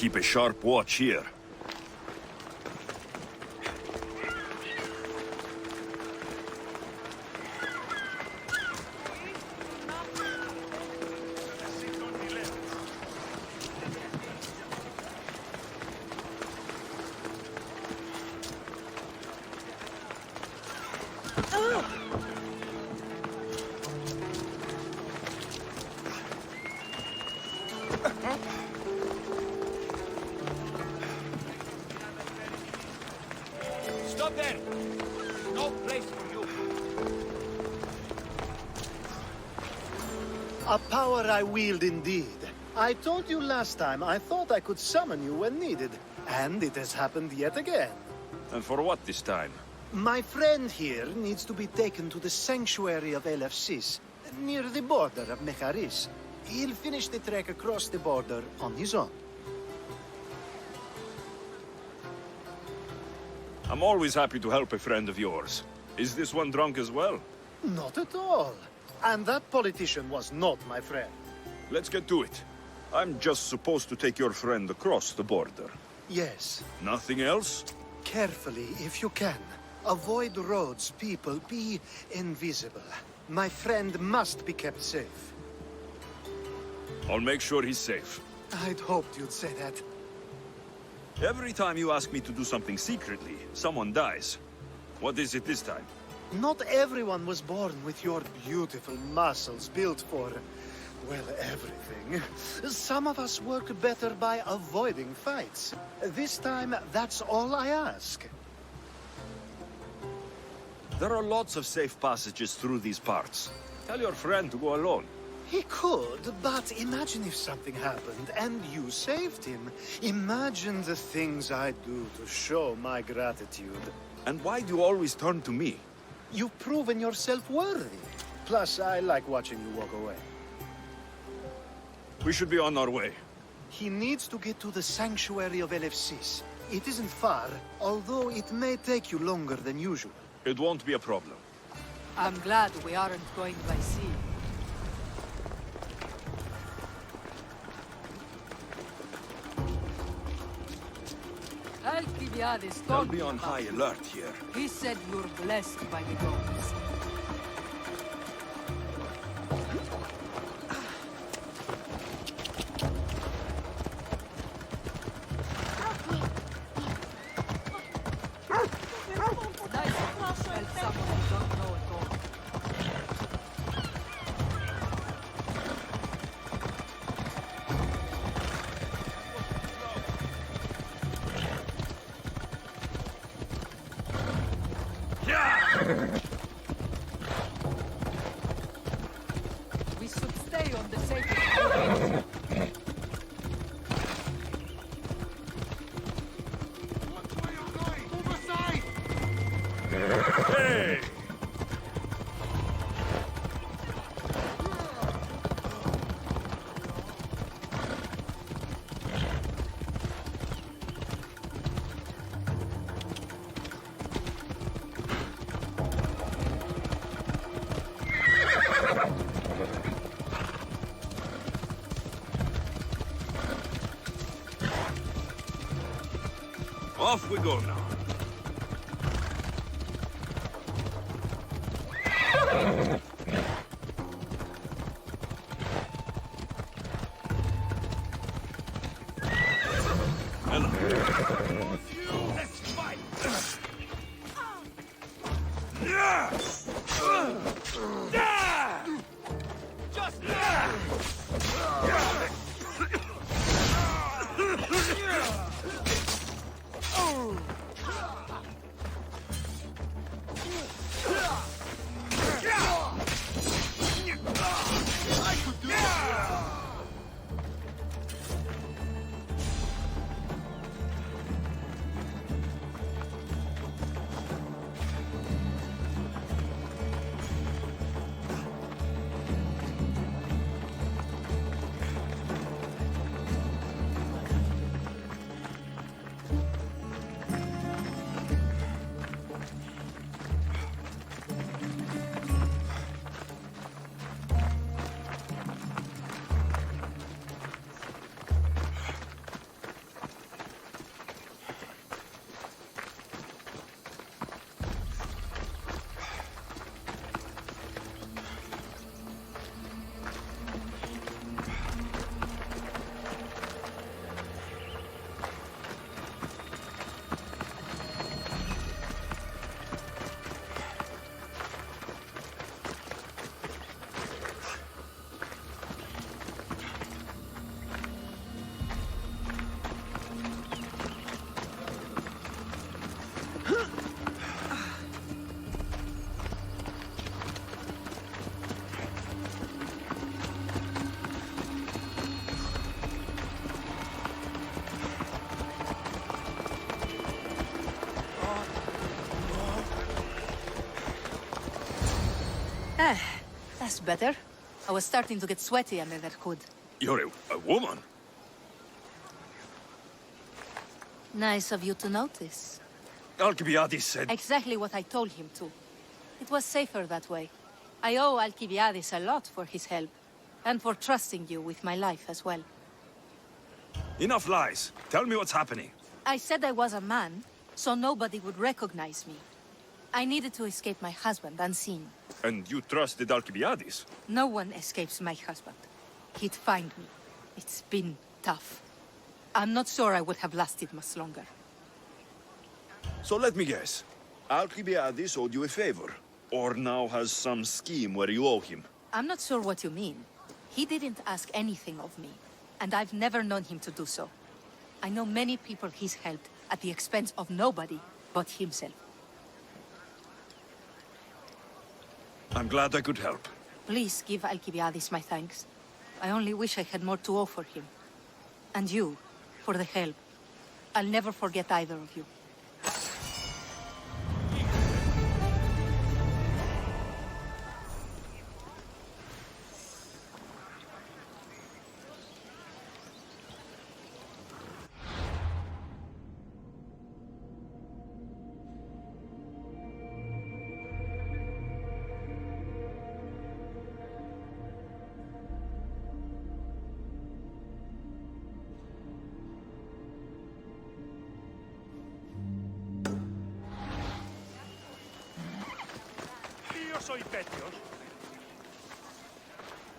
keep a sharp watch here. Stop there! No place for you. A power I wield indeed. I told you last time I thought I could summon you when needed. And it has happened yet again. And for what this time? My friend here needs to be taken to the sanctuary of Elefsis, near the border of Mecharis. He'll finish the trek across the border on his own. I'm always happy to help a friend of yours. Is this one drunk as well? Not at all. And that politician was not my friend. Let's get to it. I'm just supposed to take your friend across the border. Yes. Nothing else? Carefully, if you can. Avoid roads, people, be invisible. My friend must be kept safe. I'll make sure he's safe. I'd hoped you'd say that. Every time you ask me to do something secretly, someone dies. What is it this time? Not everyone was born with your beautiful muscles built for, well, everything. Some of us work better by avoiding fights. This time, that's all I ask. There are lots of safe passages through these parts. Tell your friend to go alone. He could, but imagine if something happened and you saved him. Imagine the things I'd do to show my gratitude. And why do you always turn to me? You've proven yourself worthy. Plus, I like watching you walk away. We should be on our way. He needs to get to the sanctuary of Elefsis. It isn't far, although it may take you longer than usual. It won't be a problem. I'm glad we aren't going by sea. Alcibiades I'll told be me on about high you. alert here. He said you're blessed by the gods. Nice to help someone you don't know at all. We should stay on the safe side. Hey! Off we go now. Let's fight! Just That's better. I was starting to get sweaty under that hood. You're a woman. Nice of you to notice. Alcibiades said... Exactly what I told him to. It was safer that way. I owe Alcibiades a lot for his help, and for trusting you with my life as well. Enough lies. Tell me what's happening. I said I was a man, so nobody would recognize me. I needed to escape my husband unseen. And you trusted Alcibiades? No one escapes my husband. He'd find me. It's been tough. I'm not sure I would have lasted much longer. So let me guess. Alcibiades owed you a favor. Or now has some scheme where you owe him. I'm not sure what you mean. He didn't ask anything of me, and I've never known him to do so. I know many people he's helped at the expense of nobody but himself. I'm glad I could help. Please give Alcibiades my thanks. I only wish I had more to offer him. And you, for the help. I'll never forget either of you.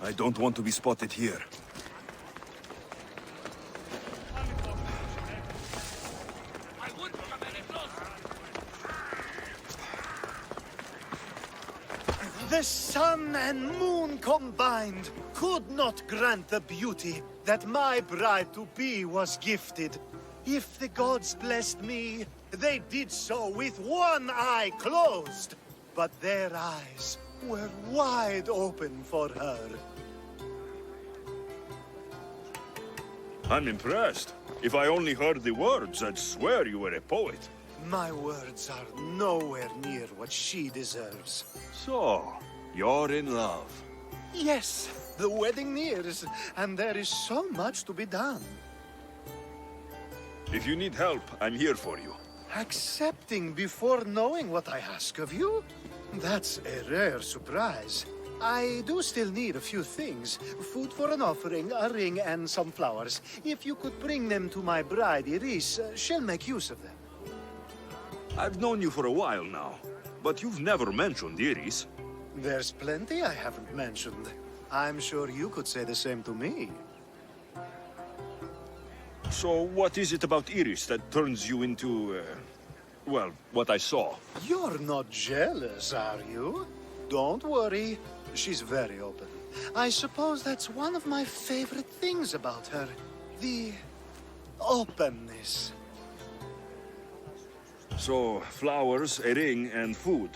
I don't want to be spotted here. The sun and moon combined could not grant the beauty that my bride-to-be was gifted. If the gods blessed me, they did so with one eye closed. But their eyes were wide open for her. I'm impressed. If I only heard the words, I'd swear you were a poet. My words are nowhere near what she deserves. So, you're in love. Yes, the wedding nears, and there is so much to be done. If you need help, I'm here for you. Accepting before knowing what I ask of you? That's a rare surprise. I do still need a few things. Food for an offering, a ring, and some flowers. If you could bring them to my bride, Iris, she'll make use of them. I've known you for a while now, but you've never mentioned Iris. There's plenty I haven't mentioned. I'm sure you could say the same to me. So what is it about Iris that turns you into, well, what I saw? You're not jealous, are you? Don't worry. She's very open. I suppose that's one of my favorite things about her. The openness. So, flowers, a ring, and food.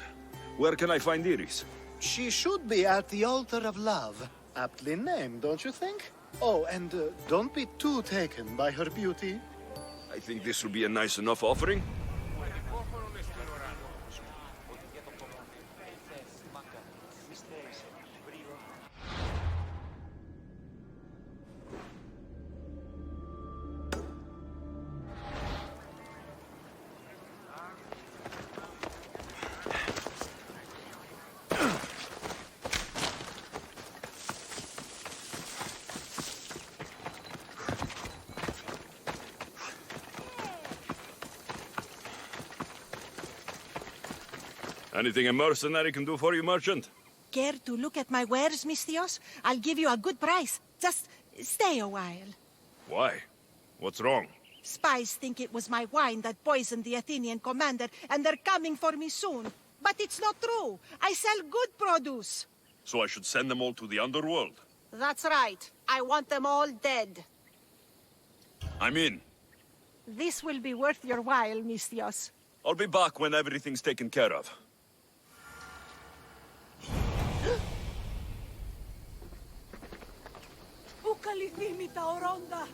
Where can I find Iris? She should be at the altar of love. Aptly named, don't you think? Oh, and don't be too taken by her beauty. I think this will be a nice enough offering. Anything a mercenary can do for you, merchant? Care to look at my wares, Mistios? I'll give you a good price. Just stay a while. Why? What's wrong? Spies think it was my wine that poisoned the Athenian commander, and they're coming for me soon. But it's not true. I sell good produce. So I should send them all to the underworld? That's right. I want them all dead. I'm in. This will be worth your while, Mistios. I'll be back when everything's taken care of. Πού καλυθήμη τα ορόντα!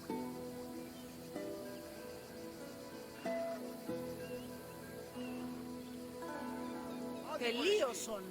Τελείωσον!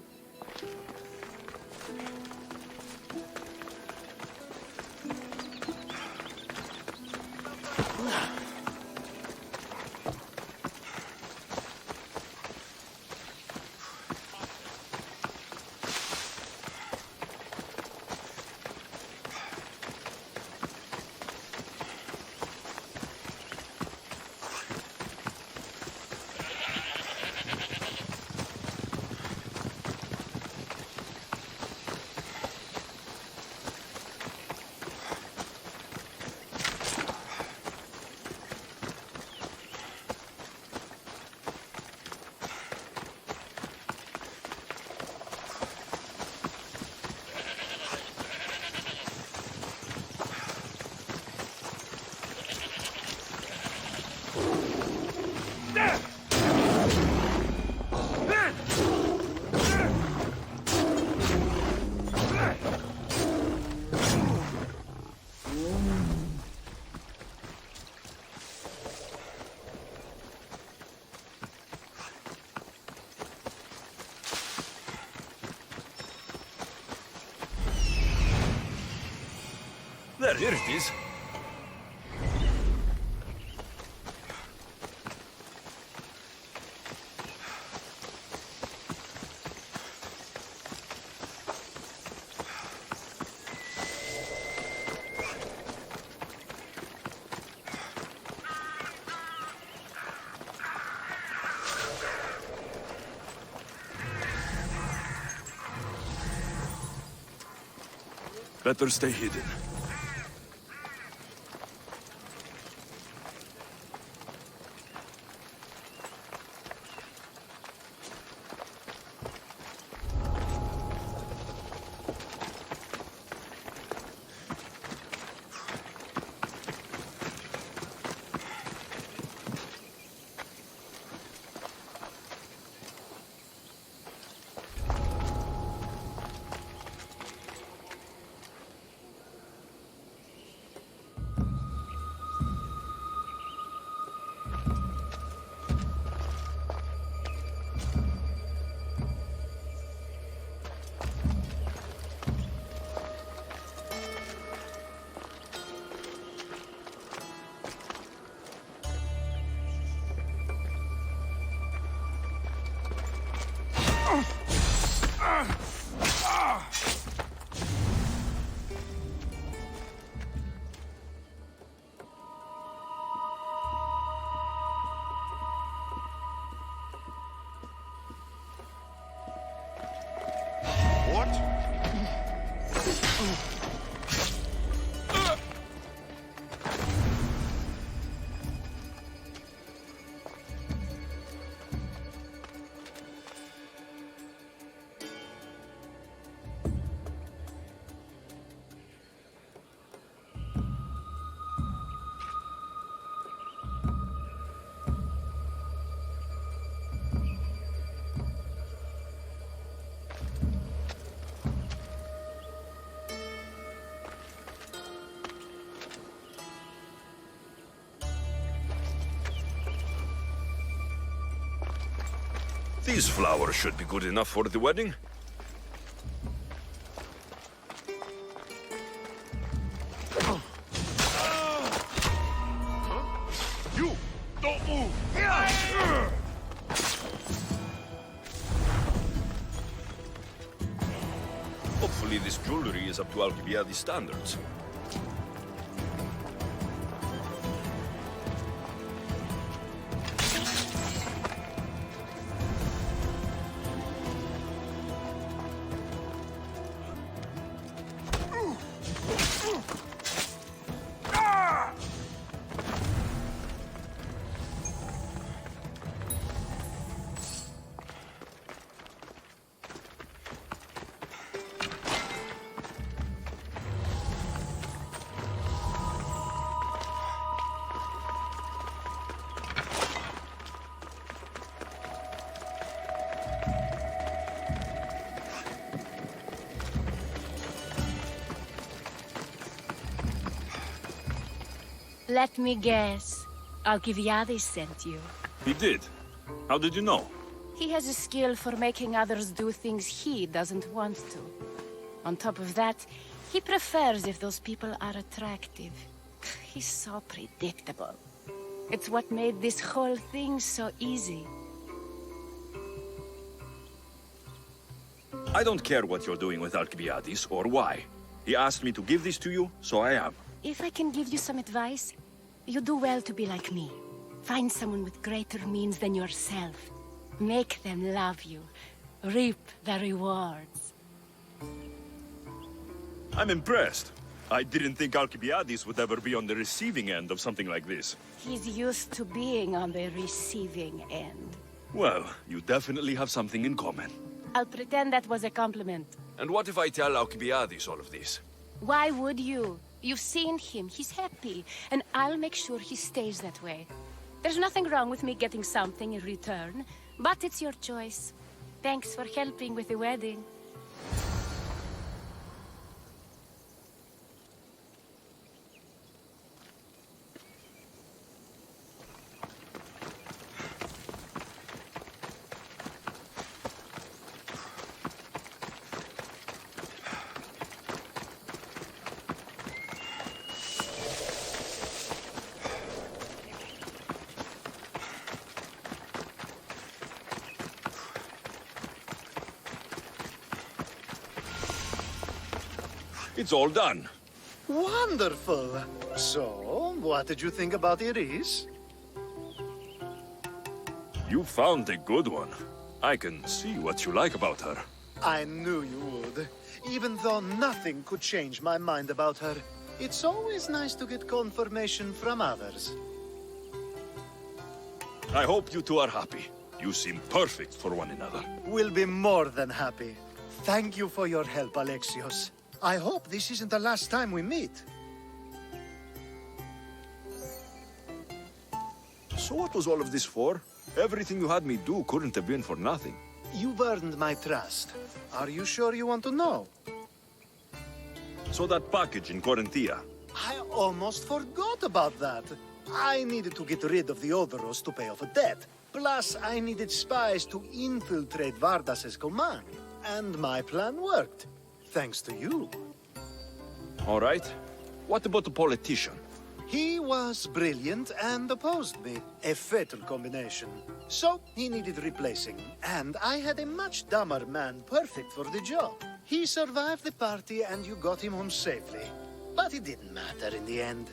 There, here it is. Better stay hidden. These flowers should be good enough for the wedding. You! Don't move! Hopefully this jewelry is up to Alcibiades standards. Let me guess. Alcibiades sent you. He did. How did you know? He has a skill for making others do things he doesn't want to. On top of that, he prefers if those people are attractive. He's so predictable. It's what made this whole thing so easy. I don't care what you're doing with Alcibiades or why. He asked me to give this to you, so I am. If I can give you some advice, you do well to be like me. Find someone with greater means than yourself. Make them love you. Reap the rewards. I'm impressed. I didn't think Alcibiades would ever be on the receiving end of something like this. He's used to being on the receiving end. Well, you definitely have something in common. I'll pretend that was a compliment. And what if I tell Alcibiades all of this? Why would you? You've seen him. He's happy. And I'll make sure he stays that way. There's nothing wrong with me getting something in return, but it's your choice. Thanks for helping with the wedding. It's all done. Wonderful. So, what did you think about Iris? You found a good one. I can see what you like about her. I knew you would. Even though nothing could change my mind about her, it's always nice to get confirmation from others. I hope you two are happy. You seem perfect for one another. We'll be more than happy. Thank you for your help, Alexios. I hope this isn't the last time we meet. So what was all of this for? Everything you had me do couldn't have been for nothing. You've earned my trust. Are you sure you want to know? So that package in Corinthia. I almost forgot about that. I needed to get rid of the Odoros to pay off a debt. Plus, I needed spies to infiltrate Vardas's command. And my plan worked. Thanks to you. All right. What about the politician? He was brilliant and opposed me. A fatal combination. So, he needed replacing. And I had a much dumber man perfect for the job. He survived the party and you got him home safely. But it didn't matter in the end.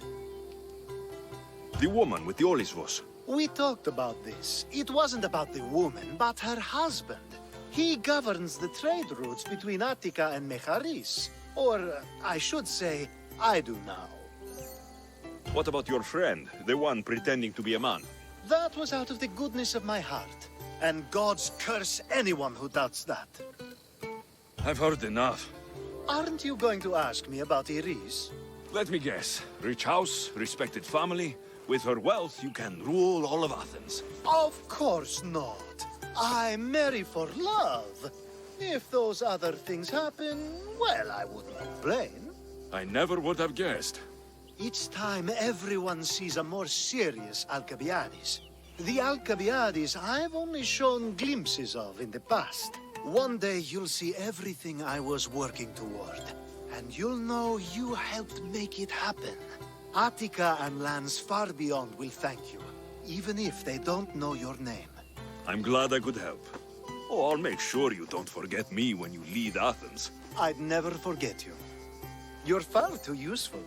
The woman with the Olisvos. We talked about this. It wasn't about the woman, but her husband. He governs the trade routes between Attica and Mecharis. Or, I should say, I do now. What about your friend, the one pretending to be a man? That was out of the goodness of my heart. And God's curse anyone who doubts that. I've heard enough. Aren't you going to ask me about Iris? Let me guess. Rich house, respected family. With her wealth, you can rule all of Athens. Of course not. I marry for love. If those other things happen, well, I wouldn't complain. I never would have guessed. Each time everyone sees a more serious Alcibiades. The Alcibiades I've only shown glimpses of in the past. One day you'll see everything I was working toward. And you'll know you helped make it happen. Attica and lands far beyond will thank you, even if they don't know your name. I'm glad I could help. Oh, I'll make sure you don't forget me when you lead Athens. I'd never forget you. You're far too useful.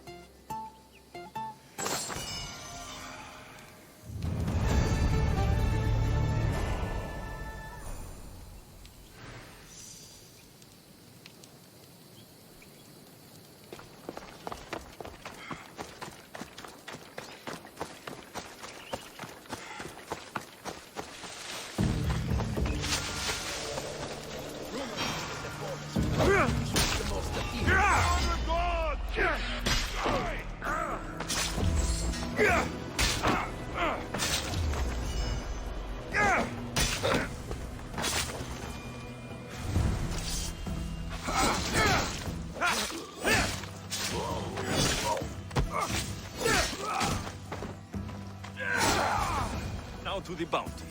Now to the bounty.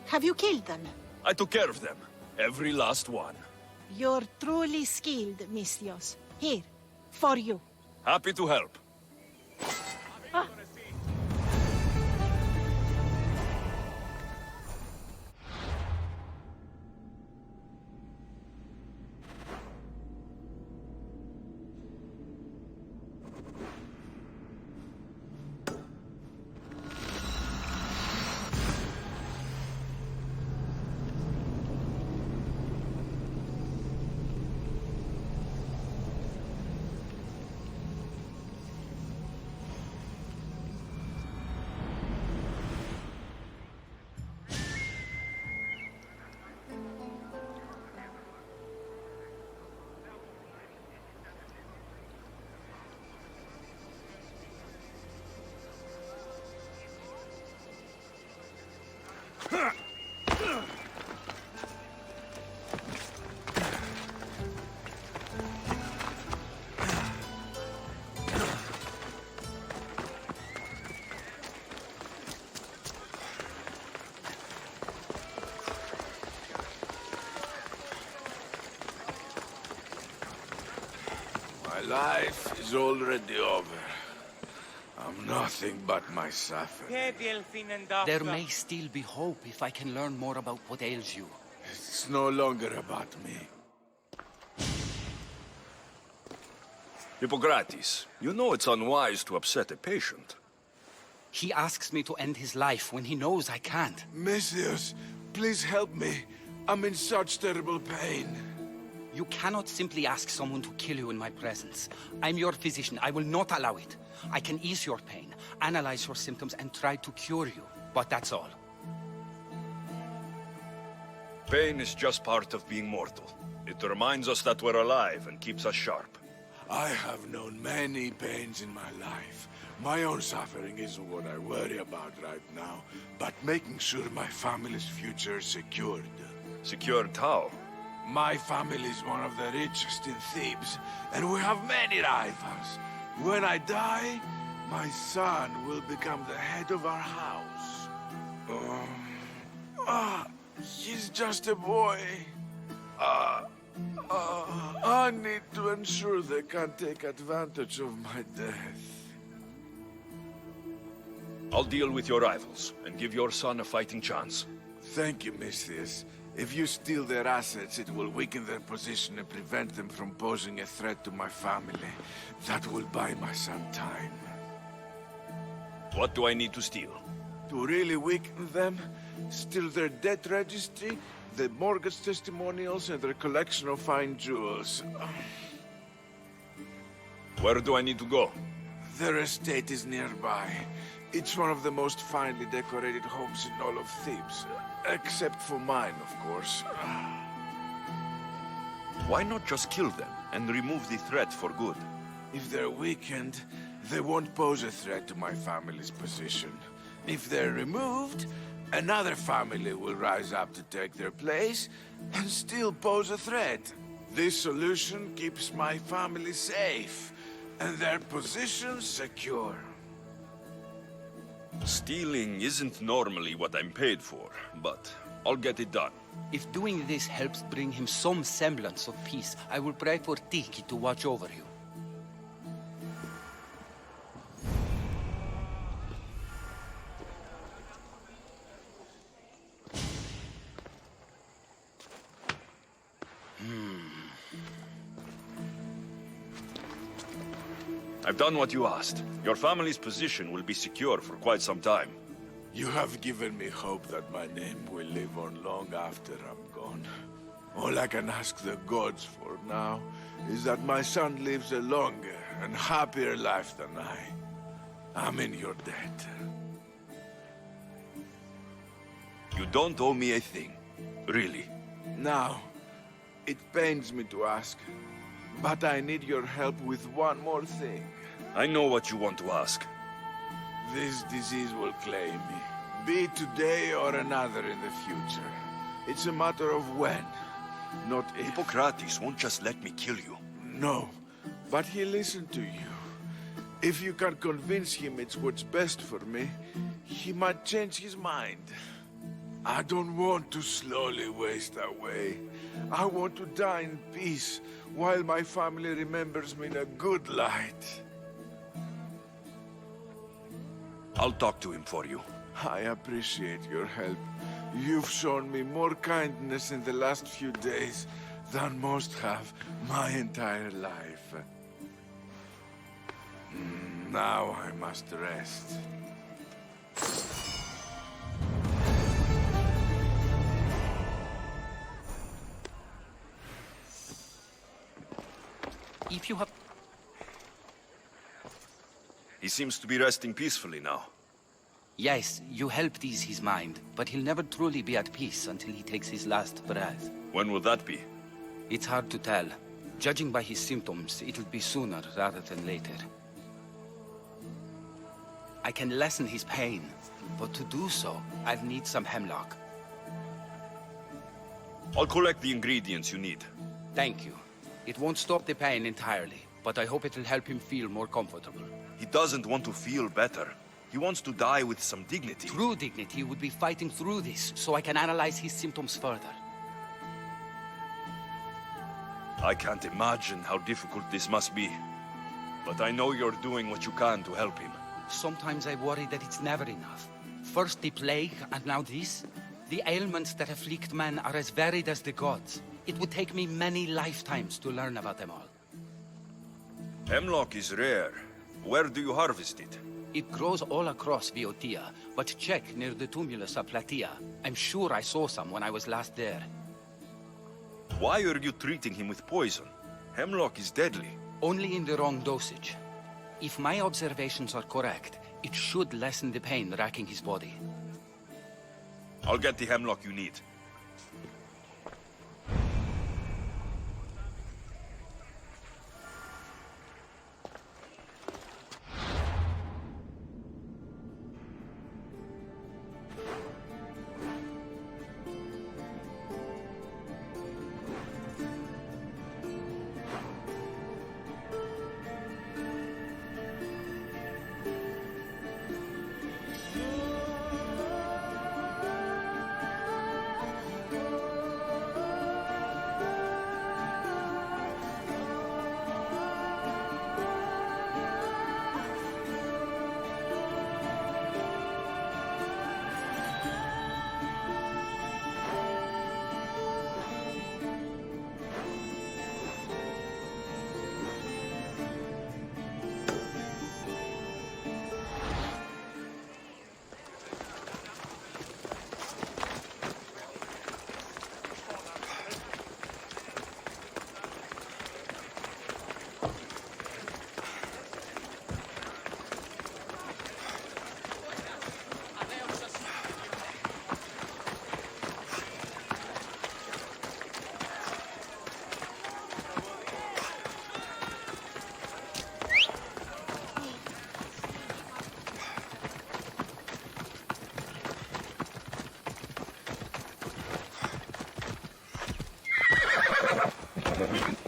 Have you killed them? I took care of them. Every last one. You're truly skilled, Misthios. Here, for you. Happy to help. My life is already over. I'm nothing but my suffering. There may still be hope if I can learn more about what ails you. It's no longer about me. Hippocrates, you know it's unwise to upset a patient. He asks me to end his life when he knows I can't. Misthios, please help me. I'm in such terrible pain. You cannot simply ask someone to kill you in my presence. I'm your physician. I will not allow it. I can ease your pain, analyze your symptoms, and try to cure you. But that's all. Pain is just part of being mortal. It reminds us that we're alive and keeps us sharp. I have known many pains in my life. My own suffering isn't what I worry about right now, but making sure my family's future is secured. Secured how? My family is one of the richest in Thebes, and we have many rivals. When I die, my son will become the head of our house. He's just a boy. I need to ensure they can't take advantage of my death. I'll deal with your rivals and give your son a fighting chance. Thank you, Misthios. If you steal their assets, it will weaken their position and prevent them from posing a threat to my family. That will buy my son time. What do I need to steal? To really weaken them, steal their debt registry, their mortgage testimonials, and their collection of fine jewels. Where do I need to go? Their estate is nearby. It's one of the most finely decorated homes in all of Thebes. Except for mine, of course. Why not just kill them and remove the threat for good? If they're weakened, they won't pose a threat to my family's position. If they're removed, another family will rise up to take their place and still pose a threat. This solution keeps my family safe and their position secure. Stealing isn't normally what I'm paid for, but I'll get it done. If doing this helps bring him some semblance of peace, I will pray for Tiki to watch over you. I've done what you asked. Your family's position will be secure for quite some time. You have given me hope that my name will live on long after I'm gone. All I can ask the gods for now is that my son lives a longer and happier life than I. I'm in your debt. You don't owe me a thing. Really. Now, it pains me to ask, but I need your help with one more thing. I know what you want to ask. This disease will claim me, be it today or another in the future. It's a matter of when, not if. Hippocrates won't just let me kill you. No, but he'll listen to you. If you can convince him it's what's best for me, he might change his mind. I don't want to slowly waste away. I want to die in peace, while my family remembers me in a good light. I'll talk to him for you. I appreciate your help. You've shown me more kindness in the last few days than most have my entire life. Now I must rest. If you have... He seems to be resting peacefully now. Yes, you helped ease his mind, but he'll never truly be at peace until he takes his last breath. When will that be? It's hard to tell. Judging by his symptoms, it'll be sooner rather than later. I can lessen his pain, but to do so, I'll need some hemlock. I'll collect the ingredients you need. Thank you. It won't stop the pain entirely, but I hope it'll help him feel more comfortable. He doesn't want to feel better. He wants to die with some dignity. True dignity would be fighting through this, so I can analyze his symptoms further. I can't imagine how difficult this must be. But I know you're doing what you can to help him. Sometimes I worry that it's never enough. First the plague, and now this. The ailments that afflict man are as varied as the gods. It would take me many lifetimes to learn about them all. Hemlock is rare. Where do you harvest it? It grows all across Viotia, but check near the tumulus of Platea. I'm sure I saw some when I was last there. Why are you treating him with poison? Hemlock is deadly. Only in the wrong dosage. If my observations are correct, it should lessen the pain racking his body. I'll get the hemlock you need.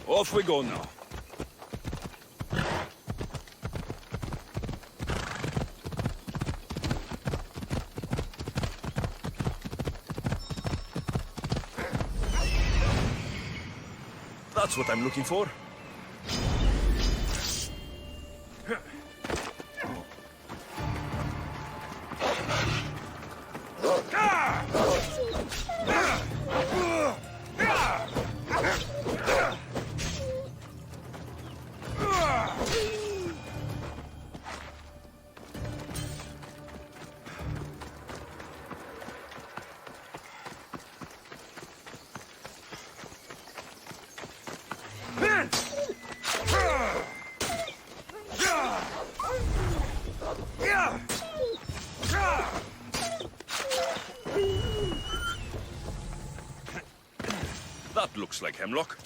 Off we go now. That's what I'm looking for. That looks like hemlock.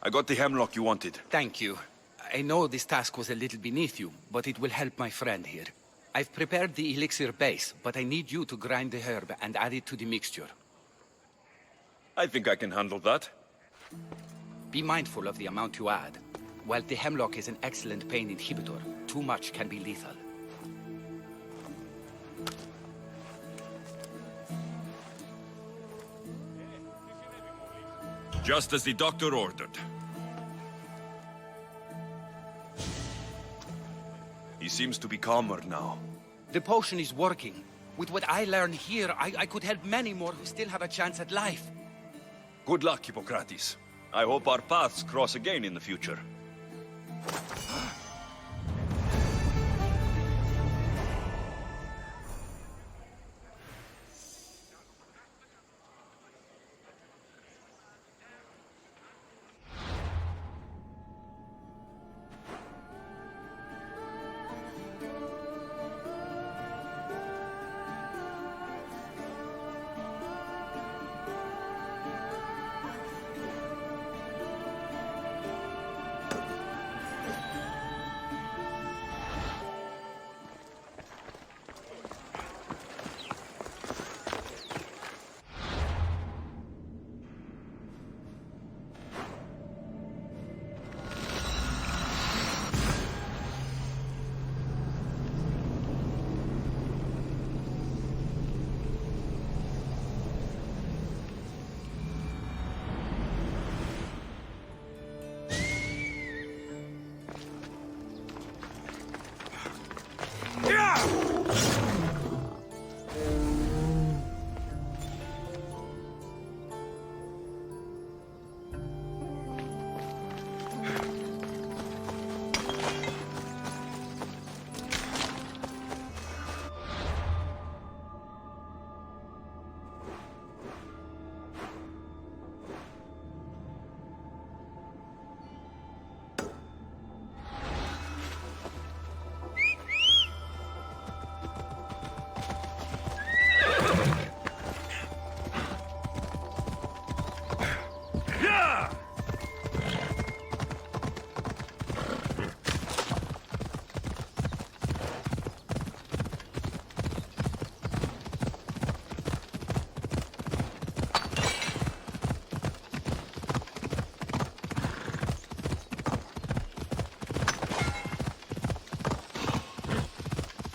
I got the hemlock you wanted. Thank you. I know this task was a little beneath you, but it will help my friend here. I've prepared the elixir base, but I need you to grind the herb and add it to the mixture. I think I can handle that. Be mindful of the amount you add. While the hemlock is an excellent pain inhibitor, too much can be lethal. Just as the doctor ordered. He seems to be calmer now. The potion is working. With what I learn here, I could help many more who still have a chance at life. Good luck, Hippocrates. I hope our paths cross again in the future.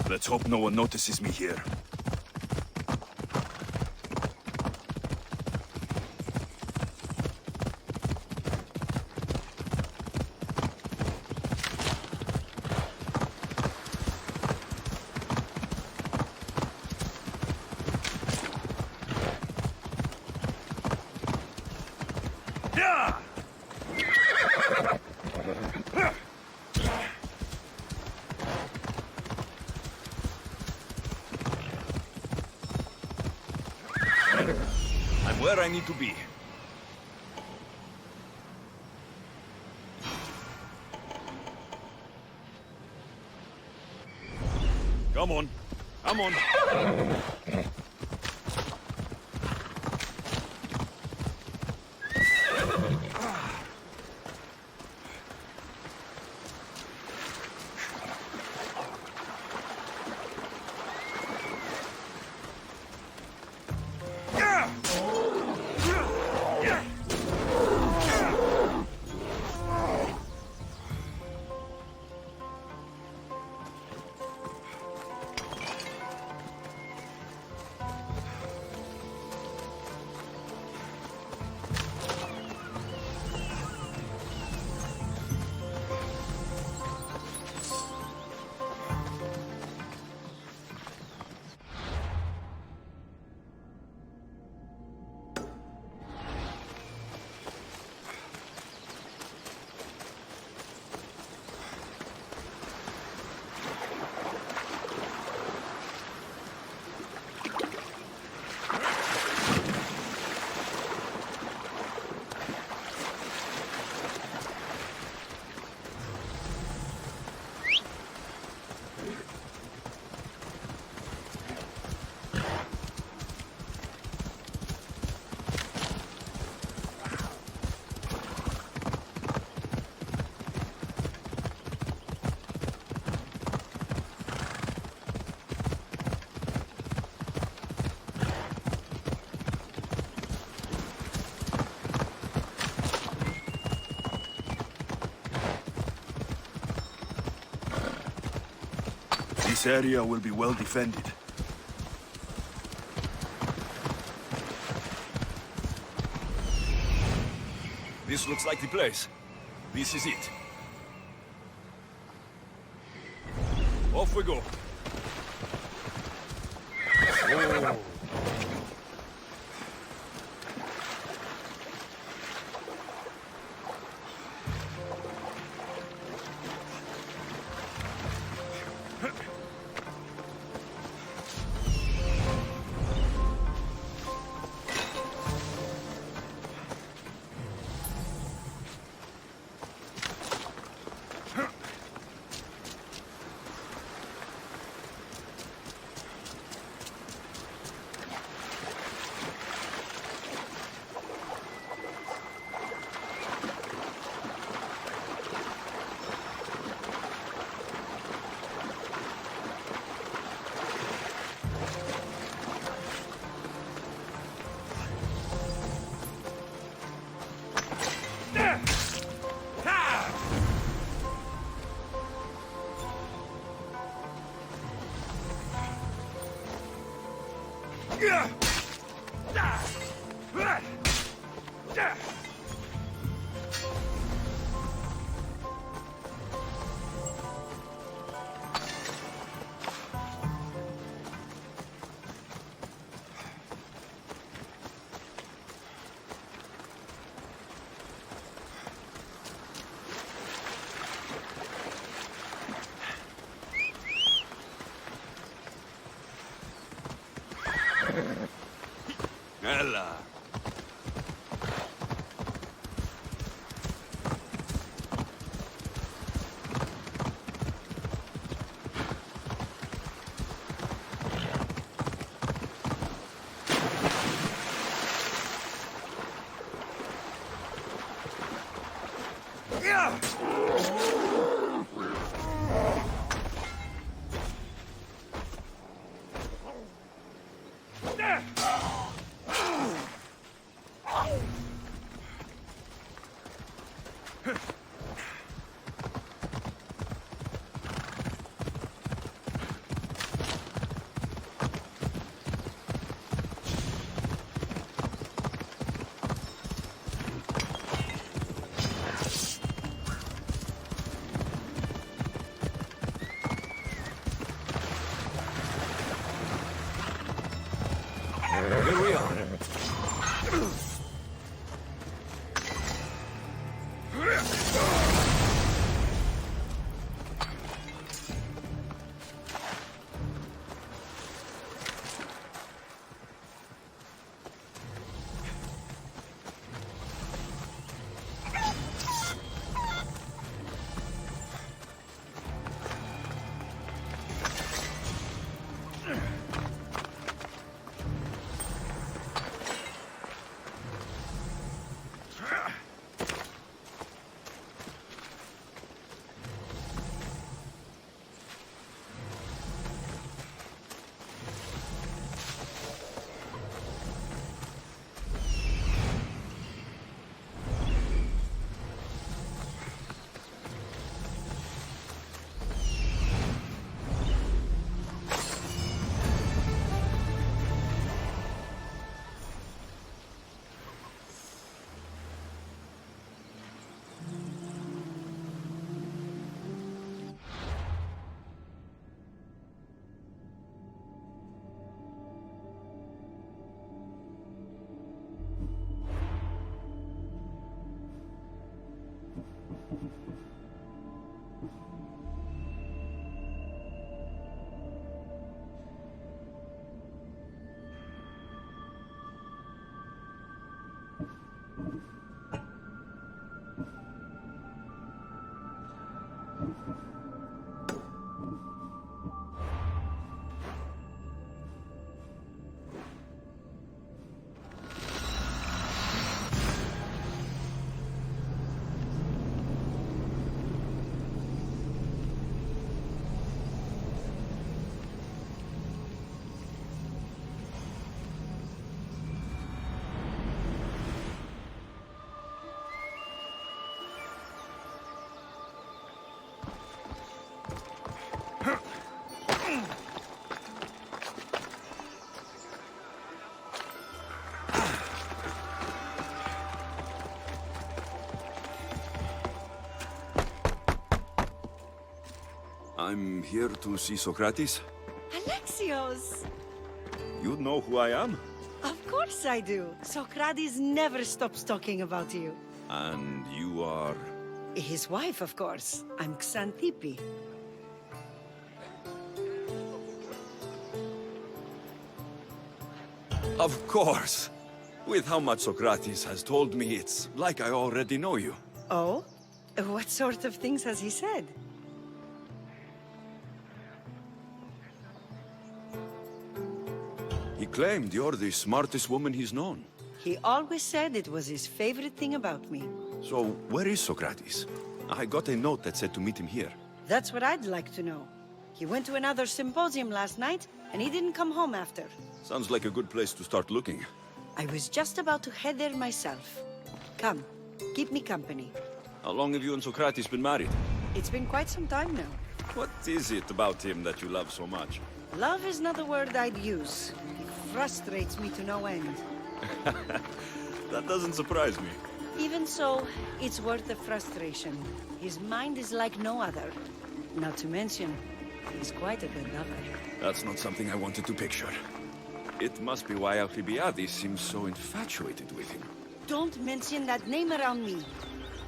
Let's hope no one notices me here. I'm where I need to be. Come on. Come on. This area will be well defended. This looks like the place. This is it. Off we go. Ella. Here we are. I'm here to see Socrates. Alexios! You know who I am? Of course I do. Socrates never stops talking about you. And you are... His wife, of course. I'm Xanthippe. Of course. With how much Socrates has told me, it's like I already know you. Oh? What sort of things has he said? He claimed you're the smartest woman he's known. He always said it was his favorite thing about me. So, where is Socrates? I got a note that said to meet him here. That's what I'd like to know. He went to another symposium last night, and he didn't come home after. Sounds like a good place to start looking. I was just about to head there myself. Come, keep me company. How long have you and Socrates been married? It's been quite some time now. What is it about him that you love so much? Love is not the word I'd use. He frustrates me to no end. That doesn't surprise me. Even so, it's worth the frustration. His mind is like no other. Not to mention, he's quite a good lover. That's not something I wanted to picture. It must be why Alcibiades seems so infatuated with him. Don't mention that name around me.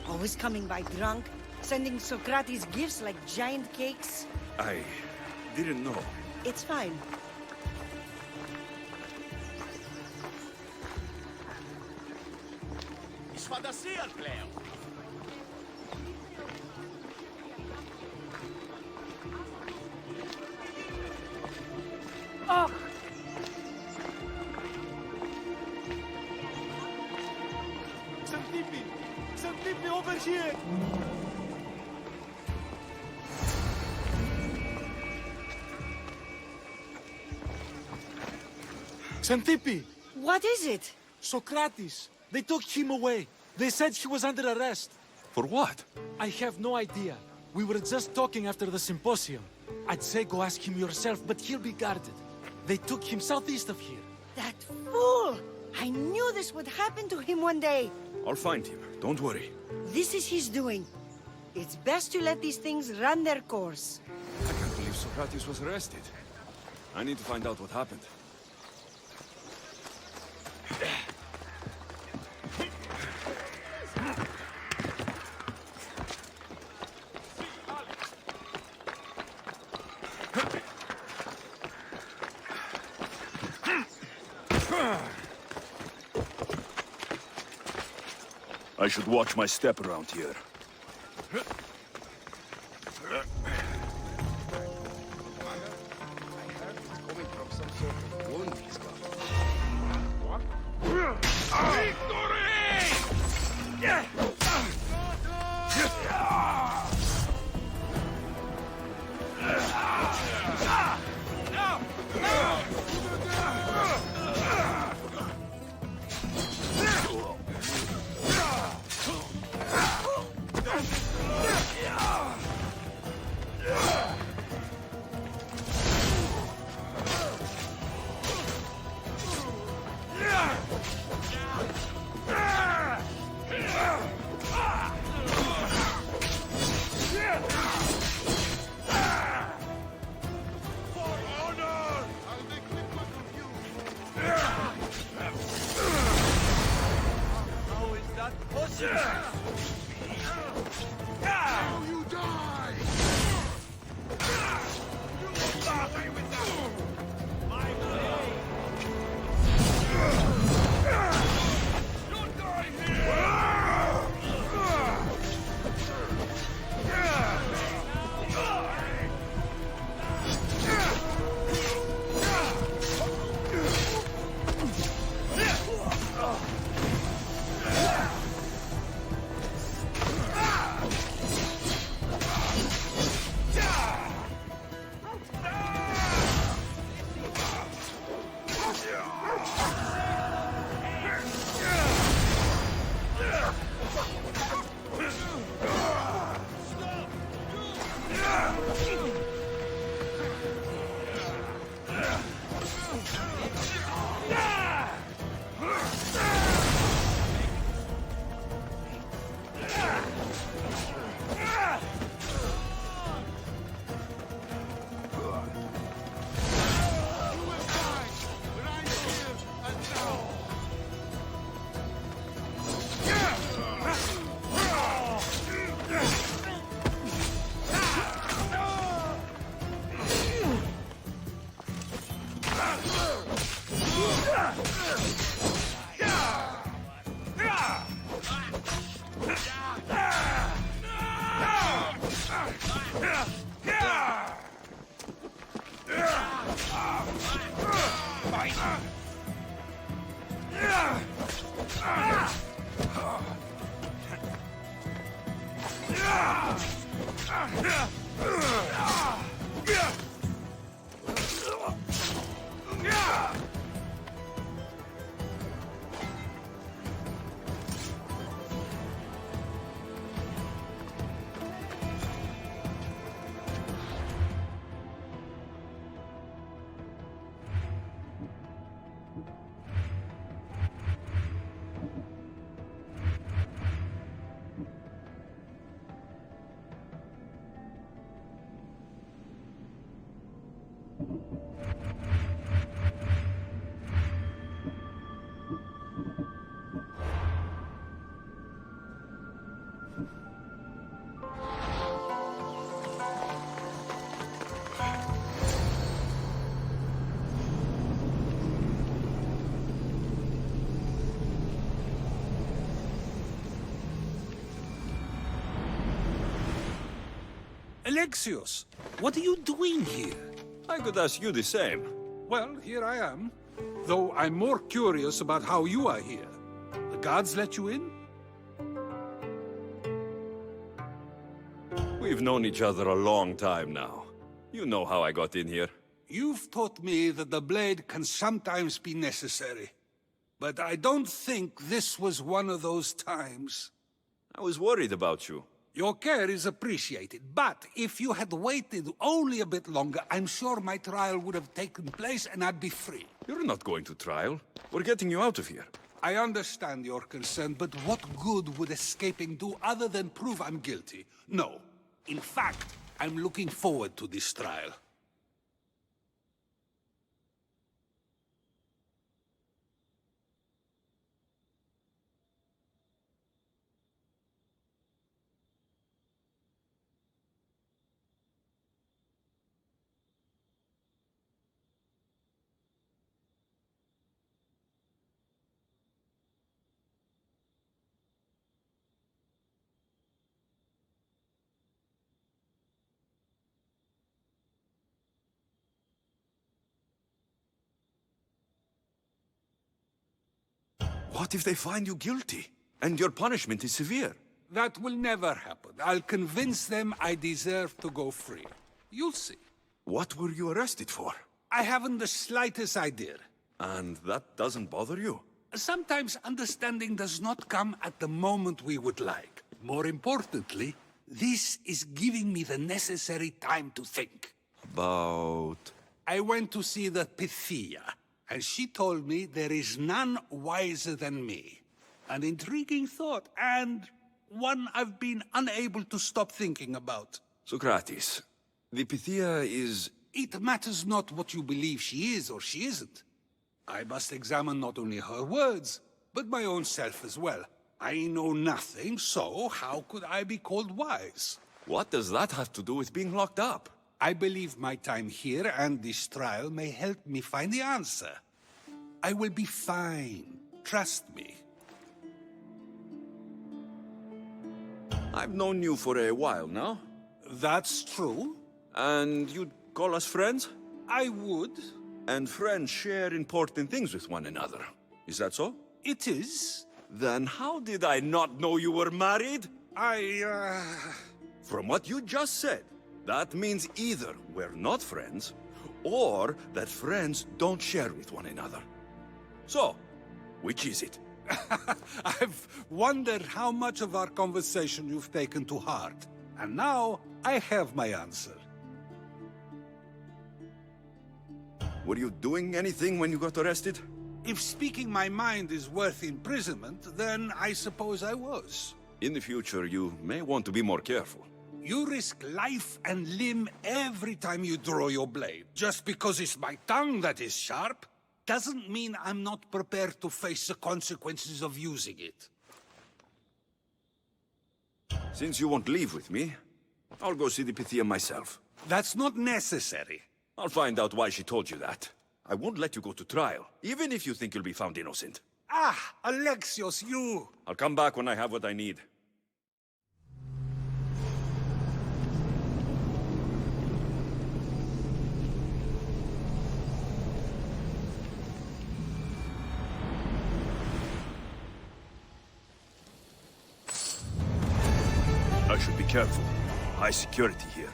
Always coming by drunk, sending Socrates gifts like giant cakes. I didn't know. It's fine. Φαντασία, πλέον. Xanthippe! Xanthippe, over here! Xanthippe! What is it? Socrates! They took him away. They said he was under arrest. For what? I have no idea. We were just talking after the symposium. I'd say go ask him yourself, but he'll be guarded. They took him southeast of here. That fool! I knew this would happen to him one day. I'll find him. Don't worry. This is his doing. It's best to let these things run their course. I can't believe Socrates was arrested. I need to find out what happened. I should watch my step around here. Alexios, what are you doing here? I could ask you the same. Well, here I am. Though I'm more curious about how you are here. The guards let you in? We've known each other a long time now. You know how I got in here. You've taught me that the blade can sometimes be necessary. But I don't think this was one of those times. I was worried about you. Your care is appreciated, but if you had waited only a bit longer, I'm sure my trial would have taken place and I'd be free. You're not going to trial. We're getting you out of here. I understand your concern, but what good would escaping do other than prove I'm guilty? No. In fact, I'm looking forward to this trial. What if they find you guilty? And your punishment is severe? That will never happen. I'll convince them I deserve to go free. You'll see. What were you arrested for? I haven't the slightest idea. And that doesn't bother you? Sometimes understanding does not come at the moment we would like. More importantly, this is giving me the necessary time to think. About... I went to see the Pythia, and she told me there is none wiser than me. An intriguing thought, and one I've been unable to stop thinking about. Socrates, the Pythia is... It matters not what you believe she is or she isn't. I must examine not only her words, but my own self as well. I know nothing, so how could I be called wise? What does that have to do with being locked up? I believe my time here and this trial may help me find the answer. I will be fine. Trust me. I've known you for a while now. That's true. And you'd call us friends? I would. And friends share important things with one another. Is that so? It is. Then how did I not know you were married? From what you just said, that means either we're not friends, or that friends don't share with one another. So, which is it? I've wondered how much of our conversation you've taken to heart. And now, I have my answer. Were you doing anything when you got arrested? If speaking my mind is worth imprisonment, then I suppose I was. In the future, you may want to be more careful. You risk life and limb every time you draw your blade. Just because it's my tongue that is sharp, doesn't mean I'm not prepared to face the consequences of using it. Since you won't leave with me, I'll go see the Pythia myself. That's not necessary. I'll find out why she told you that. I won't let you go to trial, even if you think you'll be found innocent. Ah, Alexios, you... I'll come back when I have what I need. I should be careful. high security here.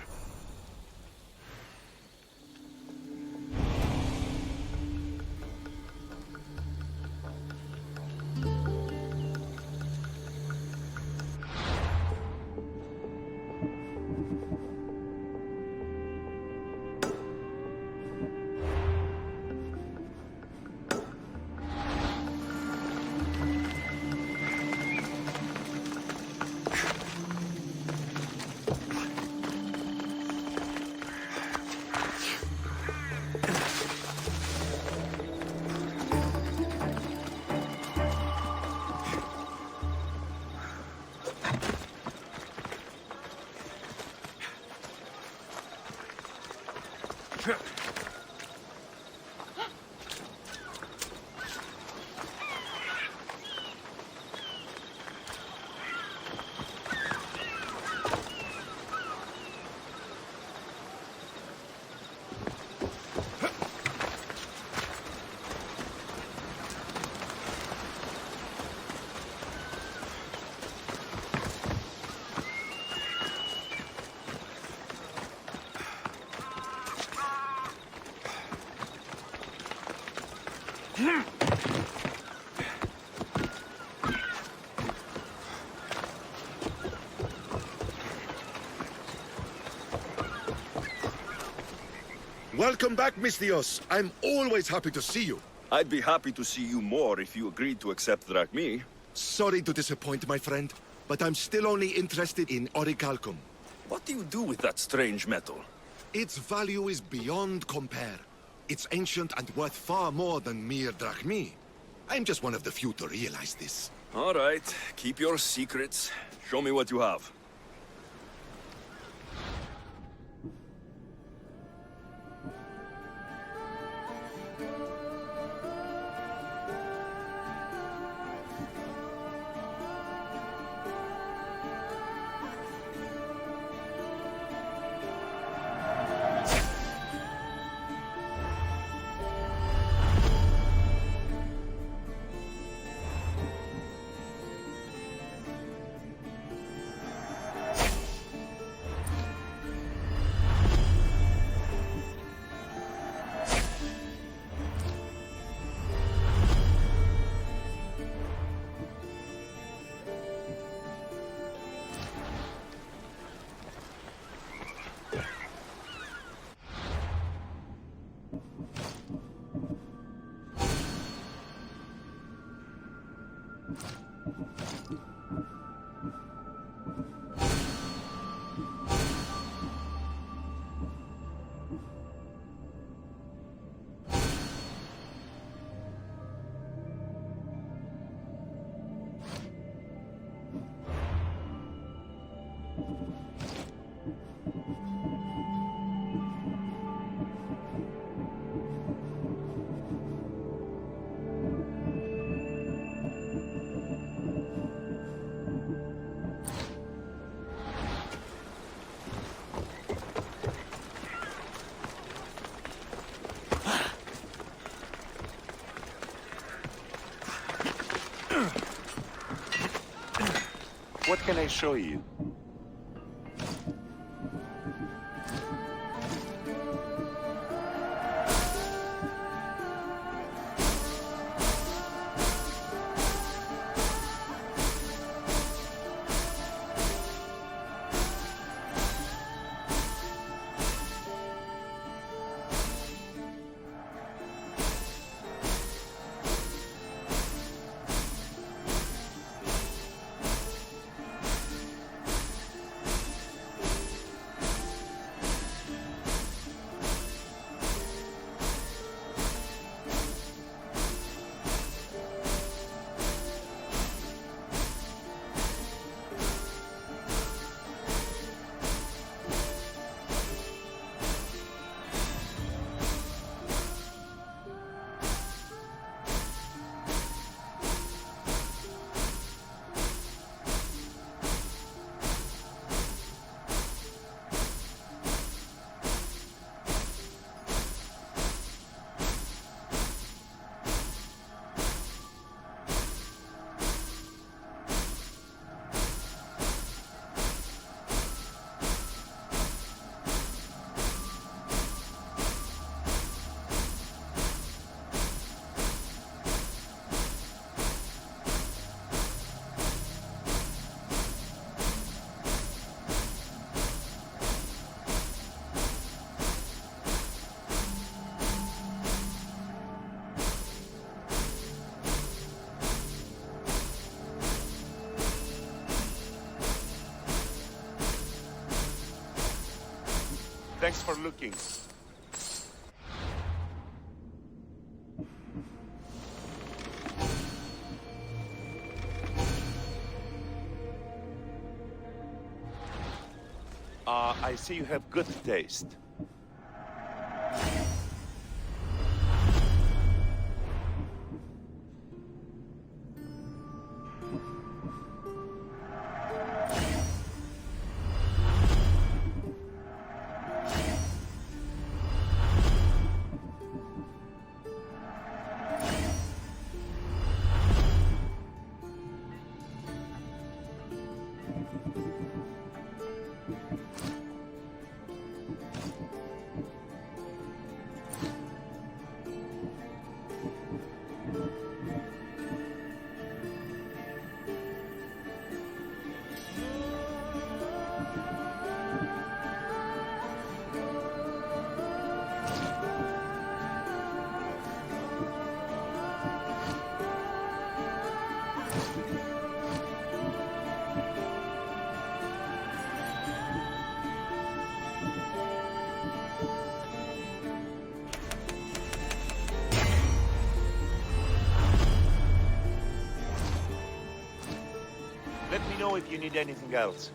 Welcome back, Misthios. I'm always happy to see you. I'd be happy to see you more if you agreed to accept Drachmi. Sorry to disappoint, my friend, but I'm still only interested in orichalcum. What do you do with that strange metal? Its value is beyond compare. It's ancient and worth far more than mere drachmi. I'm just one of the few to realize this. All right, keep your secrets. Show me what you have. What can I show you? Thanks for looking. I see you have good taste. Let me know if you need anything else.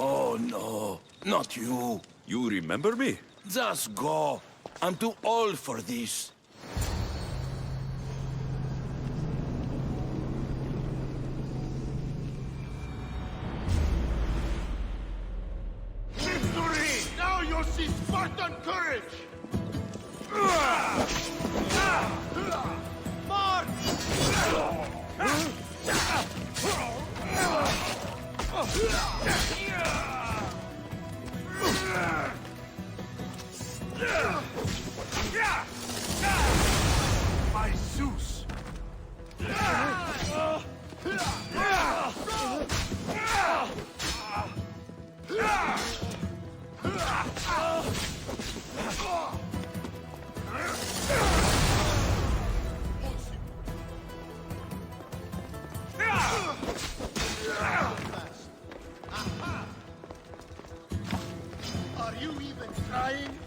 Oh no, not you. You remember me? Just go. I'm too old for this. Victory! Now you'll see Spartan courage! My Zeus! Are you even trying?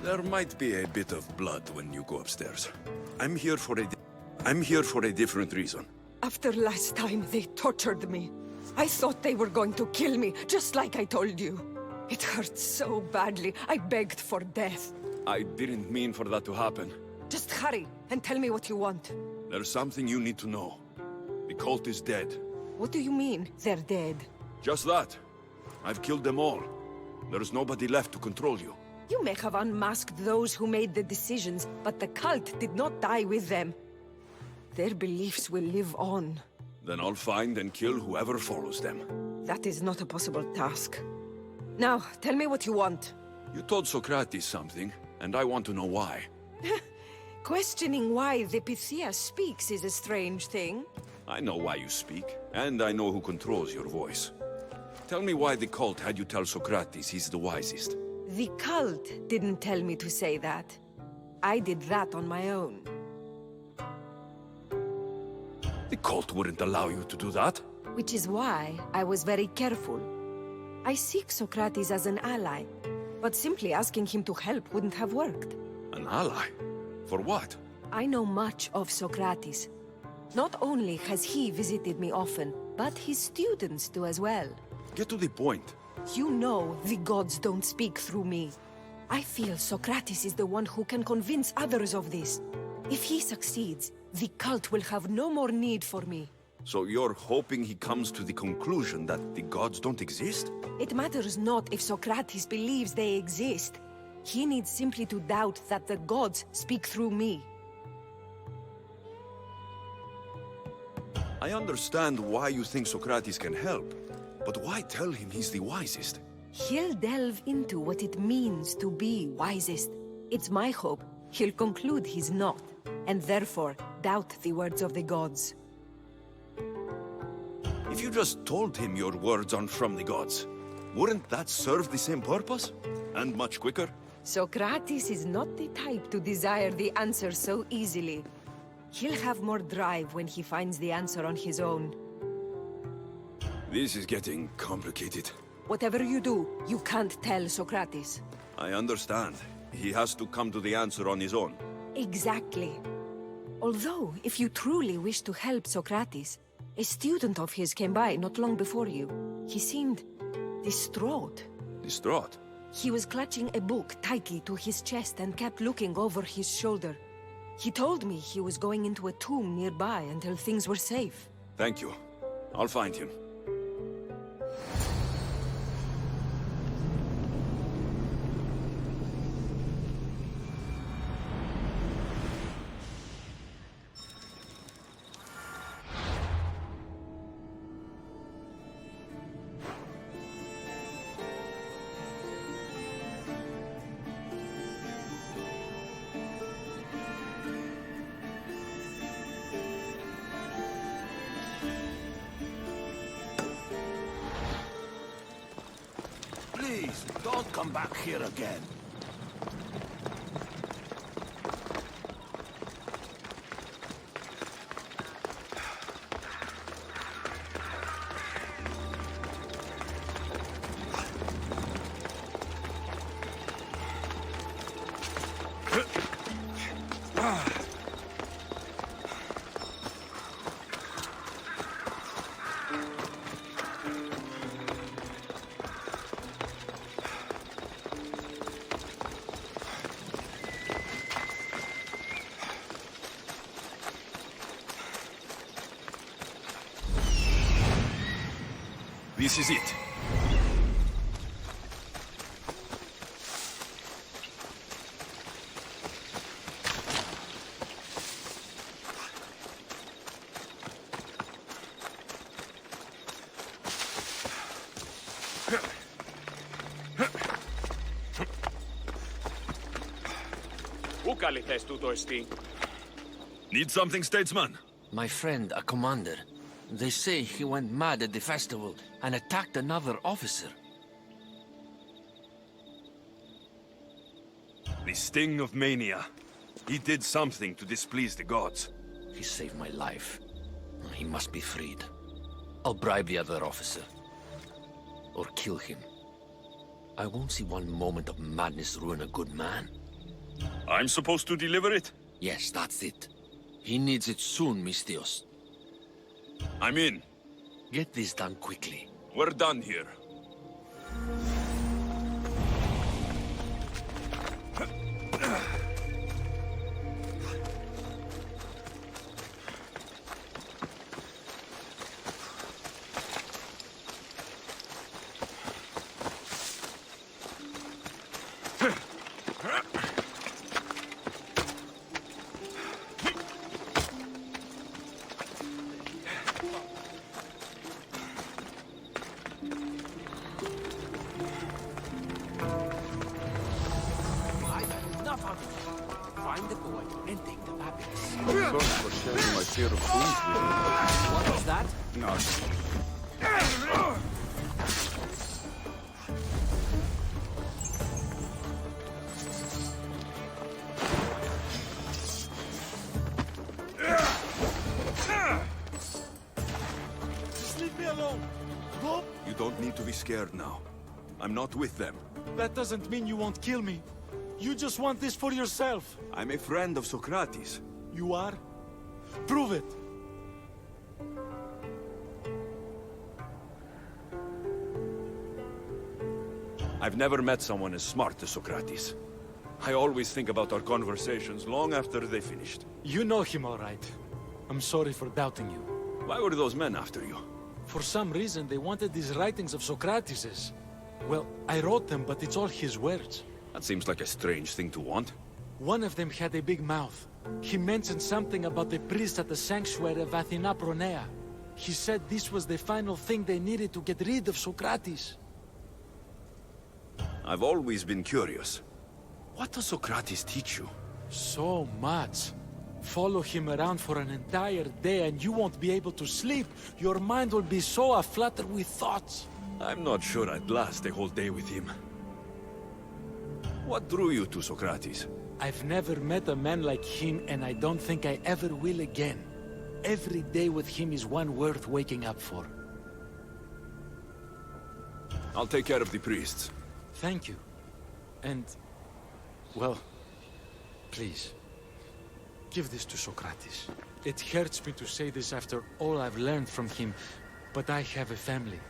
There might be a bit of blood when you go upstairs. I'm here for a different reason. After last time, they tortured me. I thought they were going to kill me, just like I told you. It hurt so badly, I begged for death. I didn't mean for that to happen. Just hurry, and tell me what you want. There's something you need to know. The cult is dead. What do you mean, they're dead? Just that. I've killed them all. There's nobody left to control you. You may have unmasked those who made the decisions, but the cult did not die with them. Their beliefs will live on. Then I'll find and kill whoever follows them. That is not a possible task. Now, tell me what you want. You told Socrates something, and I want to know why. Questioning why the Pythia speaks is a strange thing. I know why you speak, and I know who controls your voice. Tell me why the cult had you tell Socrates he's the wisest. The cult didn't tell me to say that. I did that on my own. The cult wouldn't allow you to do that. Which is why I was very careful. I seek Socrates as an ally, but simply asking him to help wouldn't have worked. An ally? For what? I know much of Socrates. Not only has he visited me often, but his students do as well. Get to the point. You know the gods don't speak through me. I feel Socrates is the one who can convince others of this. If he succeeds, the cult will have no more need for me. So you're hoping he comes to the conclusion that the gods don't exist? It matters not if Socrates believes they exist. He needs simply to doubt that the gods speak through me. I understand why you think Socrates can help, but why tell him he's the wisest? He'll delve into what it means to be wisest. It's my hope he'll conclude he's not, and therefore doubt the words of the gods. If you just told him your words aren't from the gods, wouldn't that serve the same purpose? And much quicker? Socrates is not the type to desire the answer so easily. He'll have more drive when he finds the answer on his own. This is getting complicated. Whatever you do, you can't tell Socrates. I understand. He has to come to the answer on his own. Exactly. Although, if you truly wish to help Socrates, a student of his came by not long before you. He seemed distraught. Distraught? He was clutching a book tightly to his chest and kept looking over his shoulder. He told me he was going into a tomb nearby until things were safe. Thank you. I'll find him. Please, don't come back here again. This is it. Need something, statesman? My friend, a commander. They say he went mad at the festival and attacked another officer. The sting of mania. He did something to displease the gods. He saved my life. He must be freed. I'll bribe the other officer. Or kill him. I won't see one moment of madness ruin a good man. I'm supposed to deliver it? Yes, that's it. He needs it soon, Mistios. I'm in. Get this done quickly. We're done here. Find the boy and take the puppets. Sorry for sharing my fear of things with you. What was that? No. Just leave me alone. Go. You don't need to be scared now. I'm not with them. That doesn't mean you won't kill me. You just want this for yourself. I'm a friend of Socrates. You are? Prove it. I've never met someone as smart as Socrates. I always think about our conversations long after they finished. You know him all right. I'm sorry for doubting you. Why were those men after you? For some reason, they wanted these writings of Socrates's. Well, I wrote them, but it's all his words. That seems like a strange thing to want. One of them had a big mouth. He mentioned something about the priest at the sanctuary of Athena Pronea. He said this was the final thing they needed to get rid of Socrates. I've always been curious. What does Socrates teach you? So much. Follow him around for an entire day and you won't be able to sleep. Your mind will be so aflutter with thoughts. I'm not sure I'd last a whole day with him. What drew you to Socrates? I've never met a man like him, and I don't think I ever will again. Every day with him is one worth waking up for. I'll take care of the priests. Thank you. And, well, please, give this to Socrates. It hurts me to say this after all I've learned from him, but I have a family.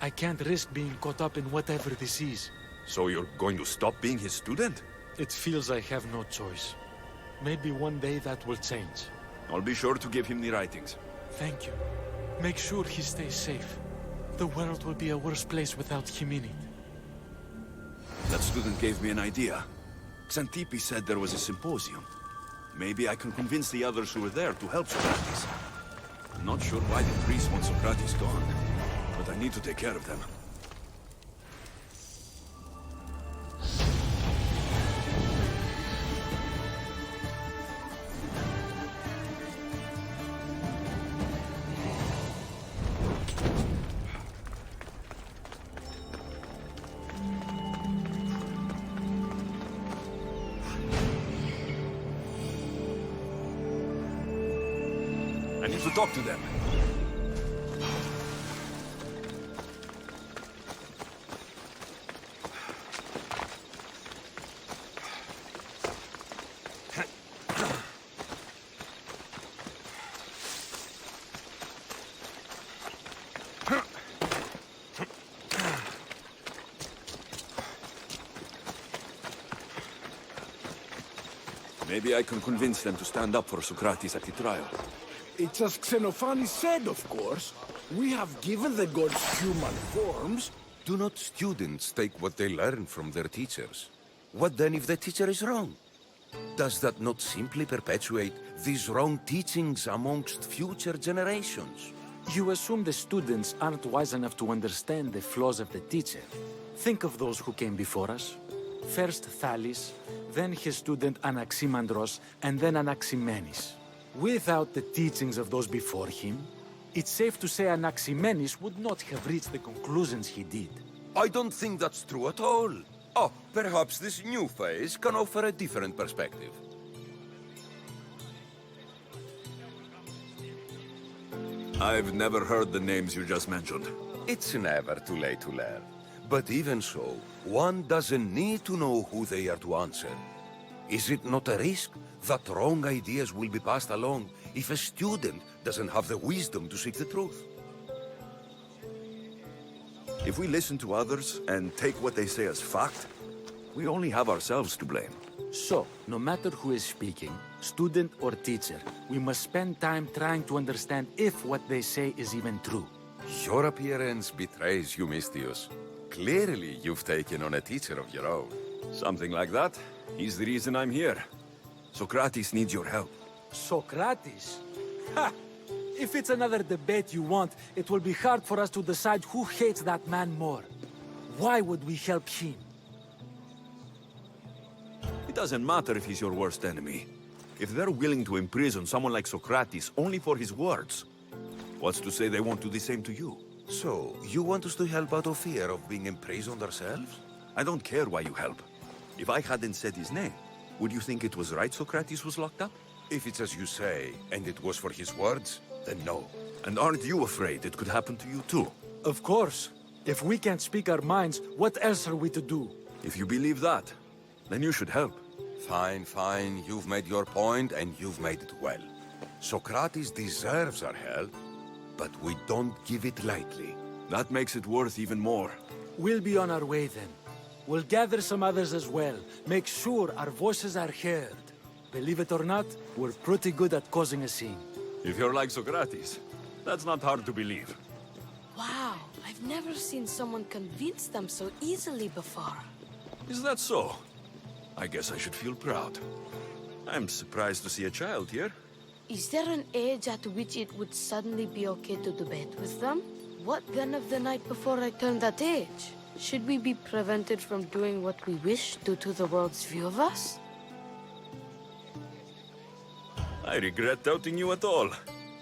I can't risk being caught up in whatever this is. So you're going to stop being his student? It feels I have no choice. Maybe one day that will change. I'll be sure to give him the writings. Thank you. Make sure he stays safe. The world will be a worse place without him in it. That student gave me an idea. Xantippe said there was a symposium. Maybe I can convince the others who were there to help Socrates. I'm not sure why the priests want Socrates gone, but I need to take care of them. I need to talk to them. Maybe I can convince them to stand up for Socrates at the trial. It's as Xenophani said, of course. We have given the gods human forms. Do not students take what they learn from their teachers? What then if the teacher is wrong? Does that not simply perpetuate these wrong teachings amongst future generations? You assume the students aren't wise enough to understand the flaws of the teacher. Think of those who came before us. First Thales, then his student Anaximandros, and then Anaximenes. Without the teachings of those before him, it's safe to say Anaximenes would not have reached the conclusions he did. I don't think that's true at all. Oh, perhaps this new phase can offer a different perspective. I've never heard the names you just mentioned. It's never too late to learn. But even so, one doesn't need to know who they are to answer. Is it not a risk that wrong ideas will be passed along if a student doesn't have the wisdom to seek the truth? If we listen to others and take what they say as fact, we only have ourselves to blame. So, no matter who is speaking, student or teacher, we must spend time trying to understand if what they say is even true. Your appearance betrays you, Mystius. Clearly, you've taken on a teacher of your own. Something like that. He's the reason I'm here. Socrates needs your help. Socrates? Ha! If it's another debate you want, it will be hard for us to decide who hates that man more. Why would we help him? It doesn't matter if he's your worst enemy. If they're willing to imprison someone like Socrates only for his words, what's to say they won't do the same to you? So, you want us to help out of fear of being imprisoned ourselves? I don't care why you help. If I hadn't said his name, would you think it was right Socrates was locked up? If it's as you say, and it was for his words, then no. And aren't you afraid it could happen to you too? Of course. If we can't speak our minds, what else are we to do? If you believe that, then you should help. Fine, fine. You've made your point, and you've made it well. Socrates deserves our help, but we don't give it lightly. That makes it worth even more. We'll be on our way then. We'll gather some others as well. Make sure our voices are heard. Believe it or not, we're pretty good at causing a scene. If you're like Socrates, that's not hard to believe. Wow, I've never seen someone convince them so easily before. Is that so? I guess I should feel proud. I'm surprised to see a child here. Is there an age at which it would suddenly be okay to debate with them? What then of the night before I turned that age? Should we be prevented from doing what we wish due to the world's view of us? I regret doubting you at all.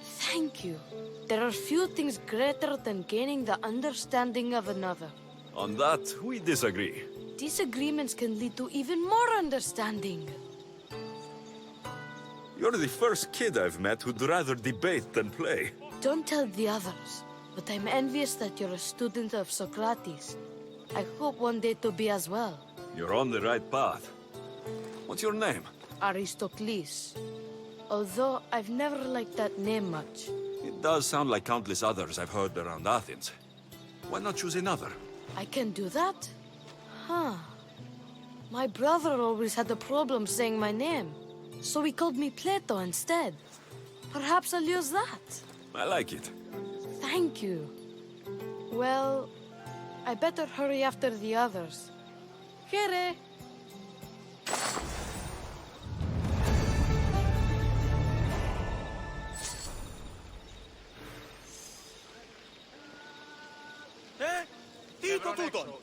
Thank you. There are few things greater than gaining the understanding of another. On that, we disagree. Disagreements can lead to even more understanding. You're the first kid I've met who'd rather debate than play. Don't tell the others, but I'm envious that you're a student of Socrates. I hope one day to be as well. You're on the right path. What's your name? Aristocles. Although I've never liked that name much. It does sound like countless others I've heard around Athens. Why not choose another? I can do that? Huh. My brother always had a problem saying my name, so he called me Plato instead. Perhaps I'll use that. I like it. Thank you. Well, I better hurry after the others. Here. Dito tudon!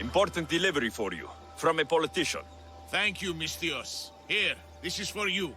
Important delivery for you, from a politician. Thank you, Mistios. Here, this is for you.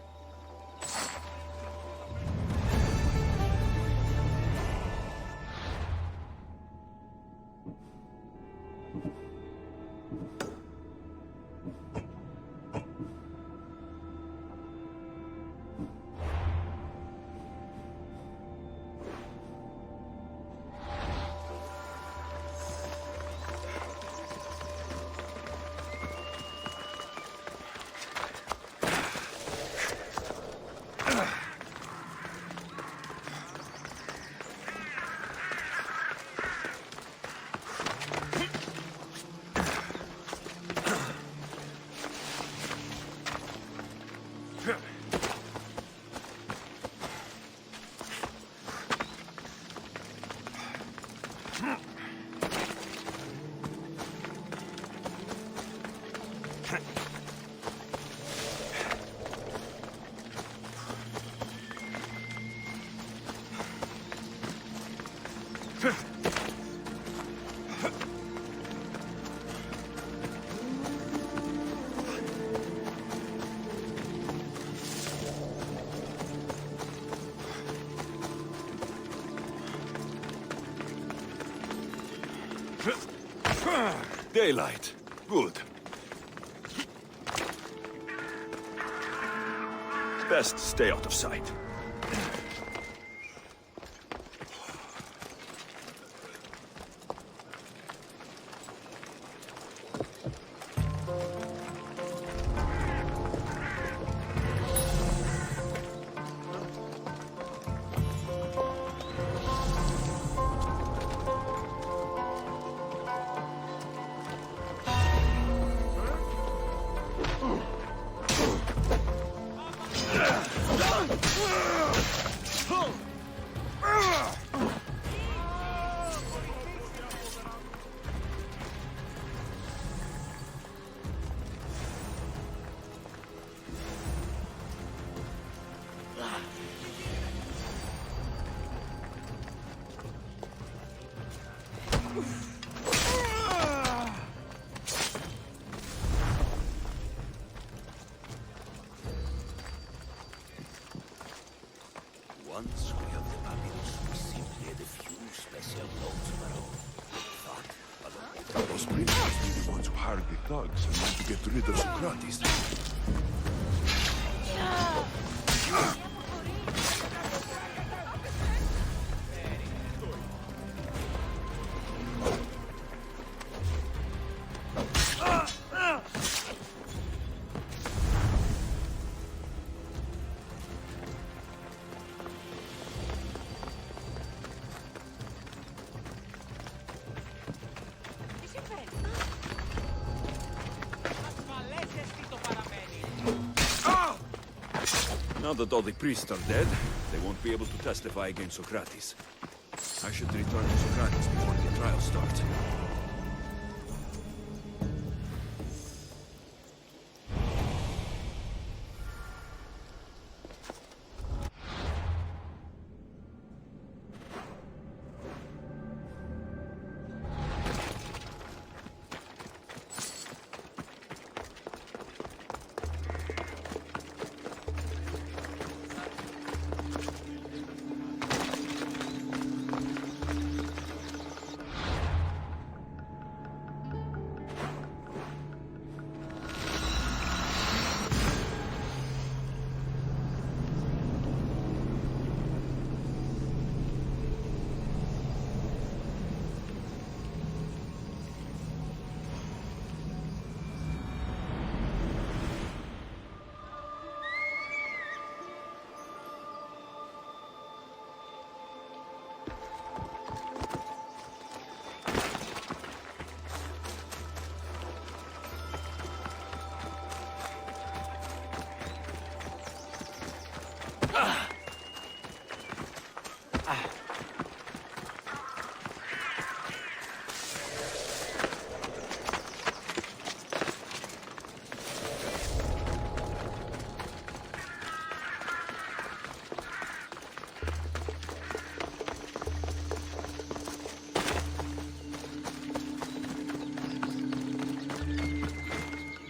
Daylight. Good. Best stay out of sight. Once we have the papyrus, we simply had a few special notes of our own. Those priests must be the ones who hired the thugs and want to get rid of Socrates. Now that all the priests are dead, they won't be able to testify against Socrates. I should return to Socrates before the trial starts.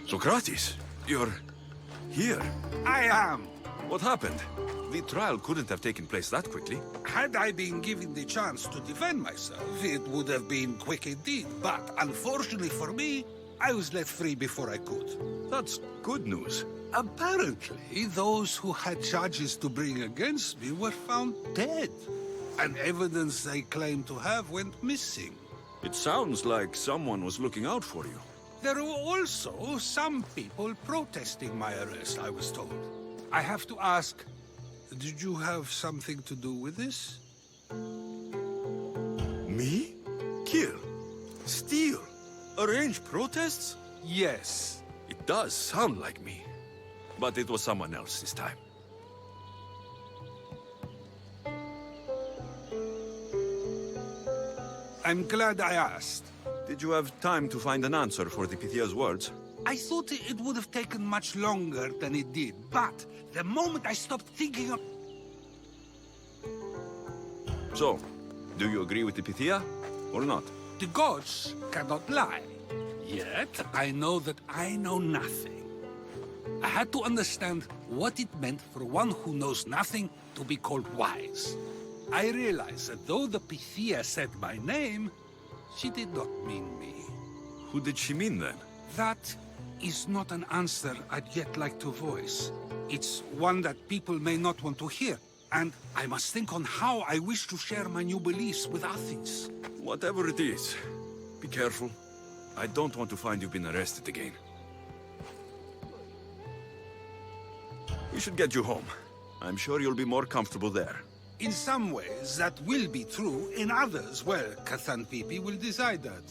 Socrates, you're here. I am. What happened? The trial couldn't have taken place that quickly. Had I been given the chance to defend myself, it would have been quick indeed. But unfortunately for me, I was let free before I could. That's good news. Apparently, those who had charges to bring against me were found dead. And evidence they claimed to have went missing. It sounds like someone was looking out for you. There were also some people protesting my arrest, I was told. I have to ask, did you have something to do with this? Me? Kill? Steal? Arrange protests? Yes. It does sound like me. But it was someone else this time. I'm glad I asked. Did you have time to find an answer for the Pythia's words? I thought it would have taken much longer than it did, but the moment I stopped thinking of... So, do you agree with the Pythia, or not? The gods cannot lie. Yet, I know that I know nothing. I had to understand what it meant for one who knows nothing to be called wise. I realized that though the Pythia said my name, she did not mean me. Who did she mean then? That is not an answer I'd yet like to voice. It's one that people may not want to hear, and I must think on how I wish to share my new beliefs with Athens. Whatever it is, be careful. I don't want to find you've been arrested again. We should get you home. I'm sure you'll be more comfortable there. In some ways, that will be true. In others, well, Xanthippe will decide that.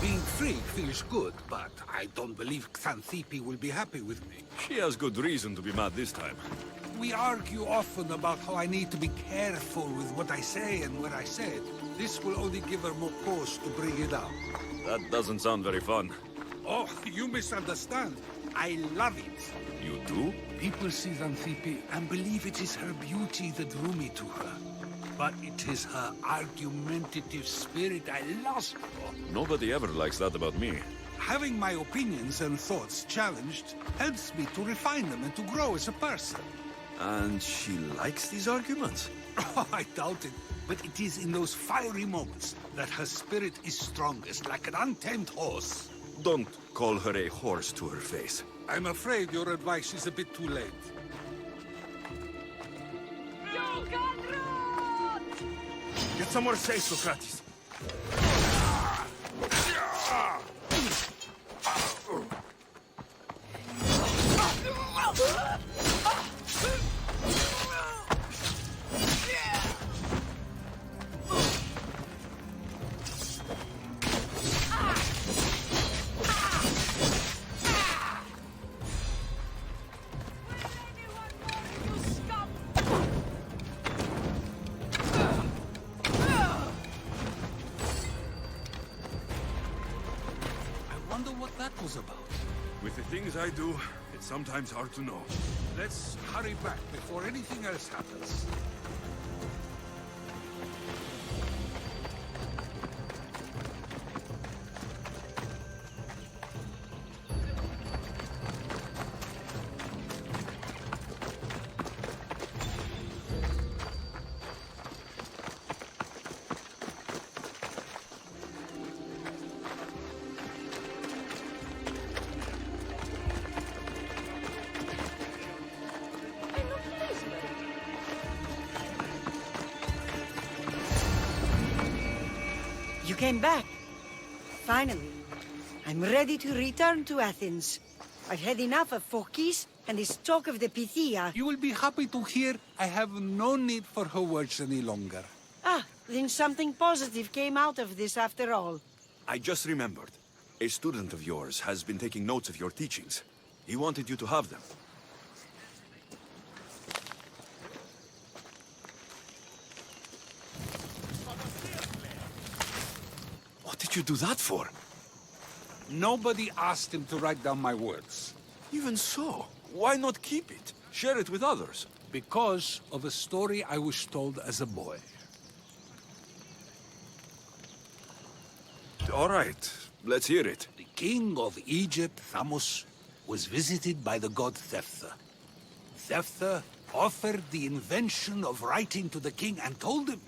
Being free feels good, but I don't believe Xanthippe will be happy with me. She has good reason to be mad this time. We argue often about how I need to be careful with what I say and where I say it. This will only give her more cause to bring it up. That doesn't sound very fun. Oh, you misunderstand. I love it. You do? People see Xanthippe and believe it is her beauty that drew me to her. But it is her argumentative spirit I lust for. Nobody ever likes that about me. Having my opinions and thoughts challenged helps me to refine them and to grow as a person. And she likes these arguments? I doubt it, but it is in those fiery moments that her spirit is strongest, like an untamed horse. Don't call her a horse to her face. I'm afraid your advice is a bit too late. Get somewhere safe, Socrates. With the things I do, it's sometimes hard to know. Let's hurry back before anything else happens. You came back. Finally. I'm ready to return to Athens. I've had enough of Phokis and this talk of the Pythia. You will be happy to hear I have no need for her words any longer. Ah, then something positive came out of this after all. I just remembered. A student of yours has been taking notes of your teachings. He wanted you to have them. What did you do that for? Nobody asked him to write down my words. Even so, why not keep it? Share it with others. Because of a story I was told as a boy. All right, let's hear it. The king of Egypt, Thamos, was visited by the god Thephtha. Thephtha offered the invention of writing to the king and told him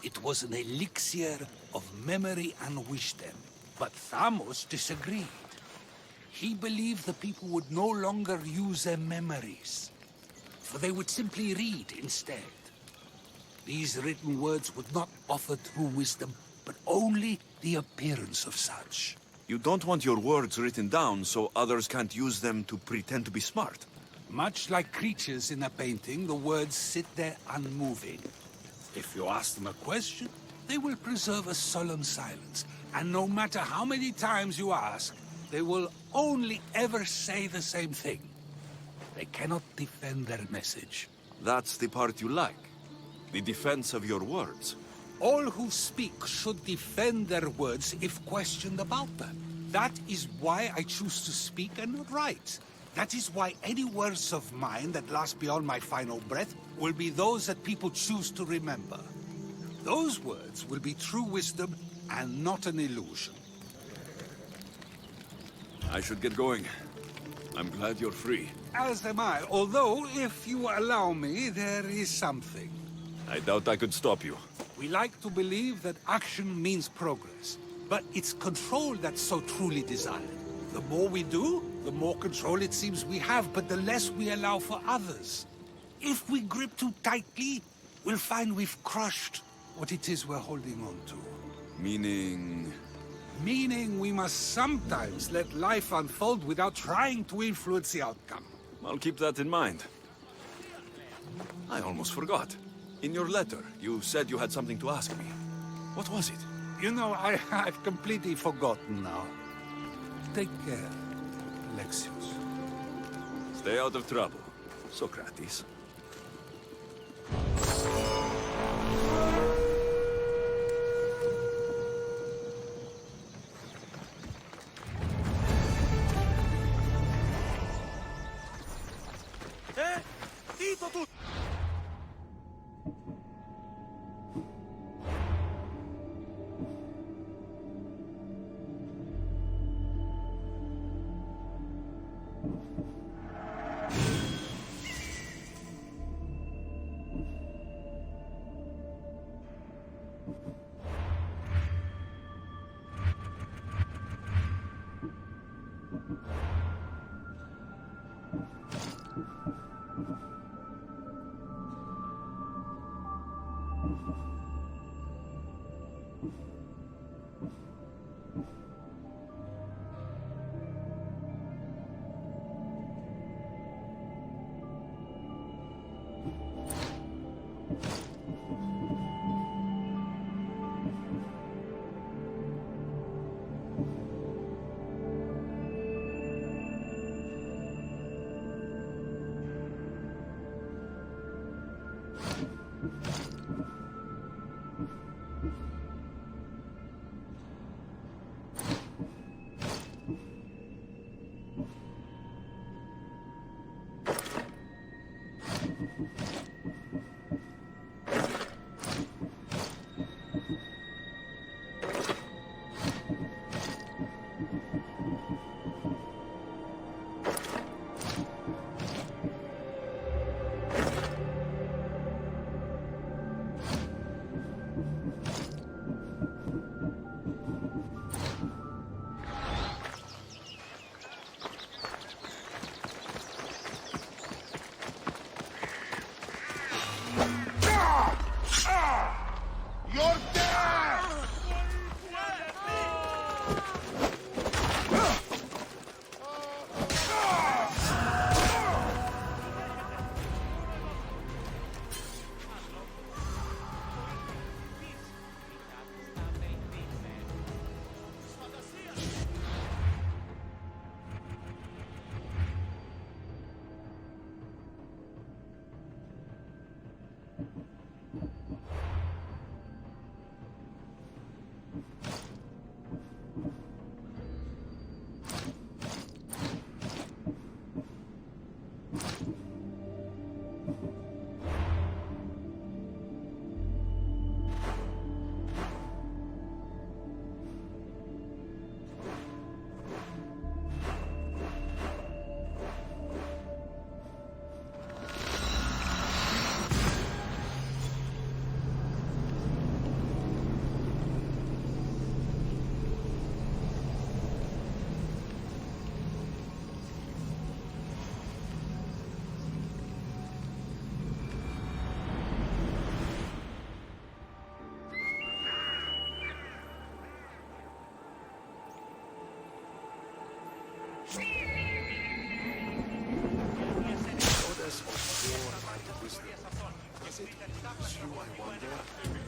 it was an elixir of memory and wisdom. But Thamos disagreed. He believed the people would no longer use their memories, for they would simply read instead. These written words would not offer true wisdom, but only the appearance of such. You don't want your words written down so others can't use them to pretend to be smart. Much like creatures in a painting, the words sit there unmoving. If you ask them a question, they will preserve a solemn silence. And no matter how many times you ask, they will only ever say the same thing. They cannot defend their message. That's the part you like. The defense of your words. All who speak should defend their words if questioned about them. That is why I choose to speak and not write. That is why any words of mine that last beyond my final breath will be those that people choose to remember. Those words will be true wisdom and not an illusion. I should get going. I'm glad you're free. As am I, although, if you allow me, there is something. I doubt I could stop you. We like to believe that action means progress, but it's control that's so truly desired. The more we do, the more control it seems we have, but the less we allow for others. If we grip too tightly, we'll find we've crushed what it is we're holding on to. Meaning... Meaning we must sometimes let life unfold without trying to influence the outcome. I'll keep that in mind. I almost forgot. In your letter, you said you had something to ask me. What was it? You know, I've completely forgotten now. Take care, Alexios. Stay out of trouble, Socrates.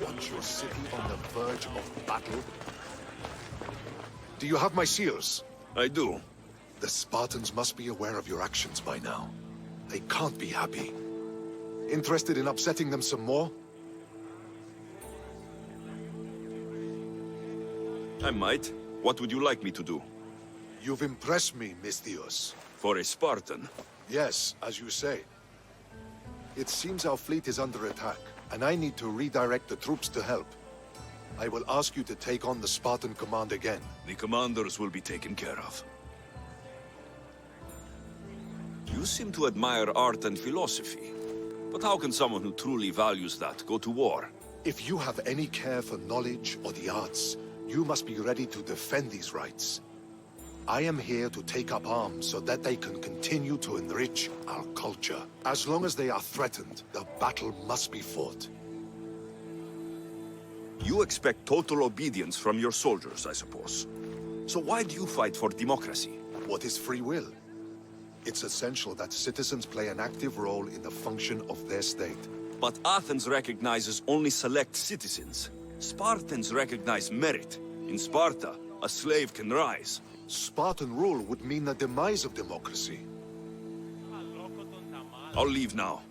Once you're sitting on the verge of battle. Do you have my seals? I do. The Spartans must be aware of your actions by now. They can't be happy. Interested in upsetting them some more? I might. What would you like me to do? You've impressed me, Misthios. For a Spartan? Yes, as you say. It seems our fleet is under attack, and I need to redirect the troops to help. I will ask you to take on the Spartan command again. The commanders will be taken care of. You seem to admire art and philosophy. But how can someone who truly values that go to war? If you have any care for knowledge or the arts, you must be ready to defend these rights. I am here to take up arms so that they can continue to enrich our culture. As long as they are threatened, the battle must be fought. You expect total obedience from your soldiers, I suppose. So why do you fight for democracy? What is free will? It's essential that citizens play an active role in the function of their state. But Athens recognizes only select citizens. Spartans recognize merit. In Sparta, a slave can rise. Spartan rule would mean the demise of democracy. I'll leave now.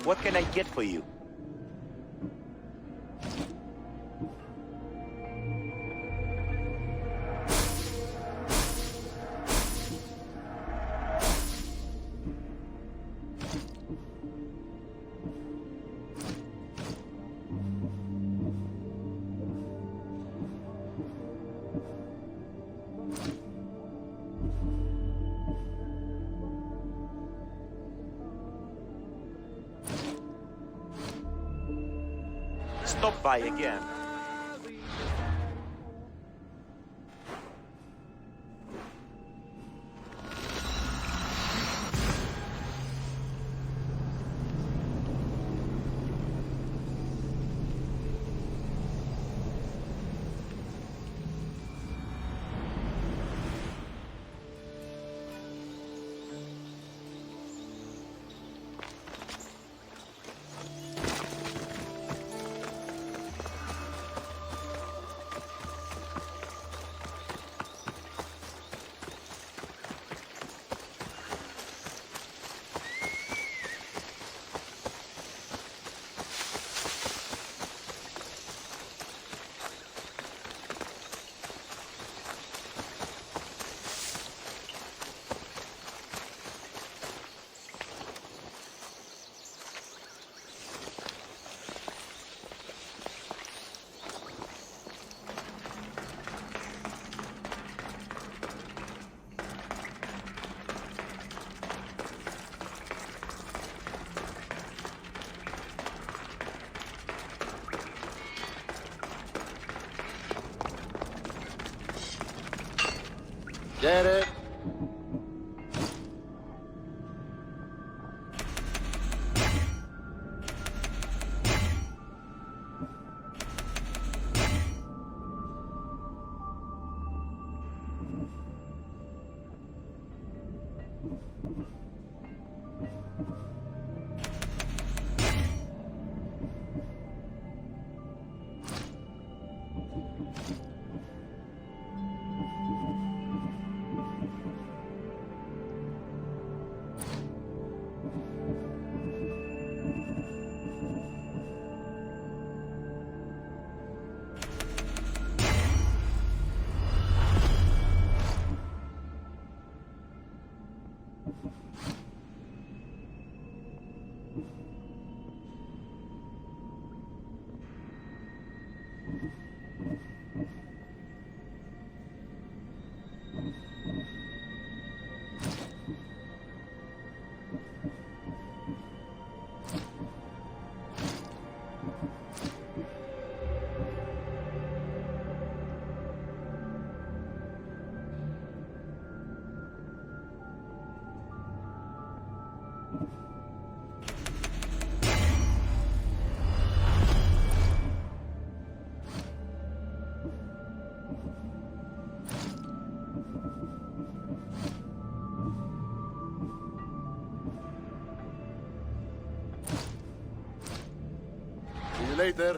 What can I get for you? Stop by again. Get it? See you later.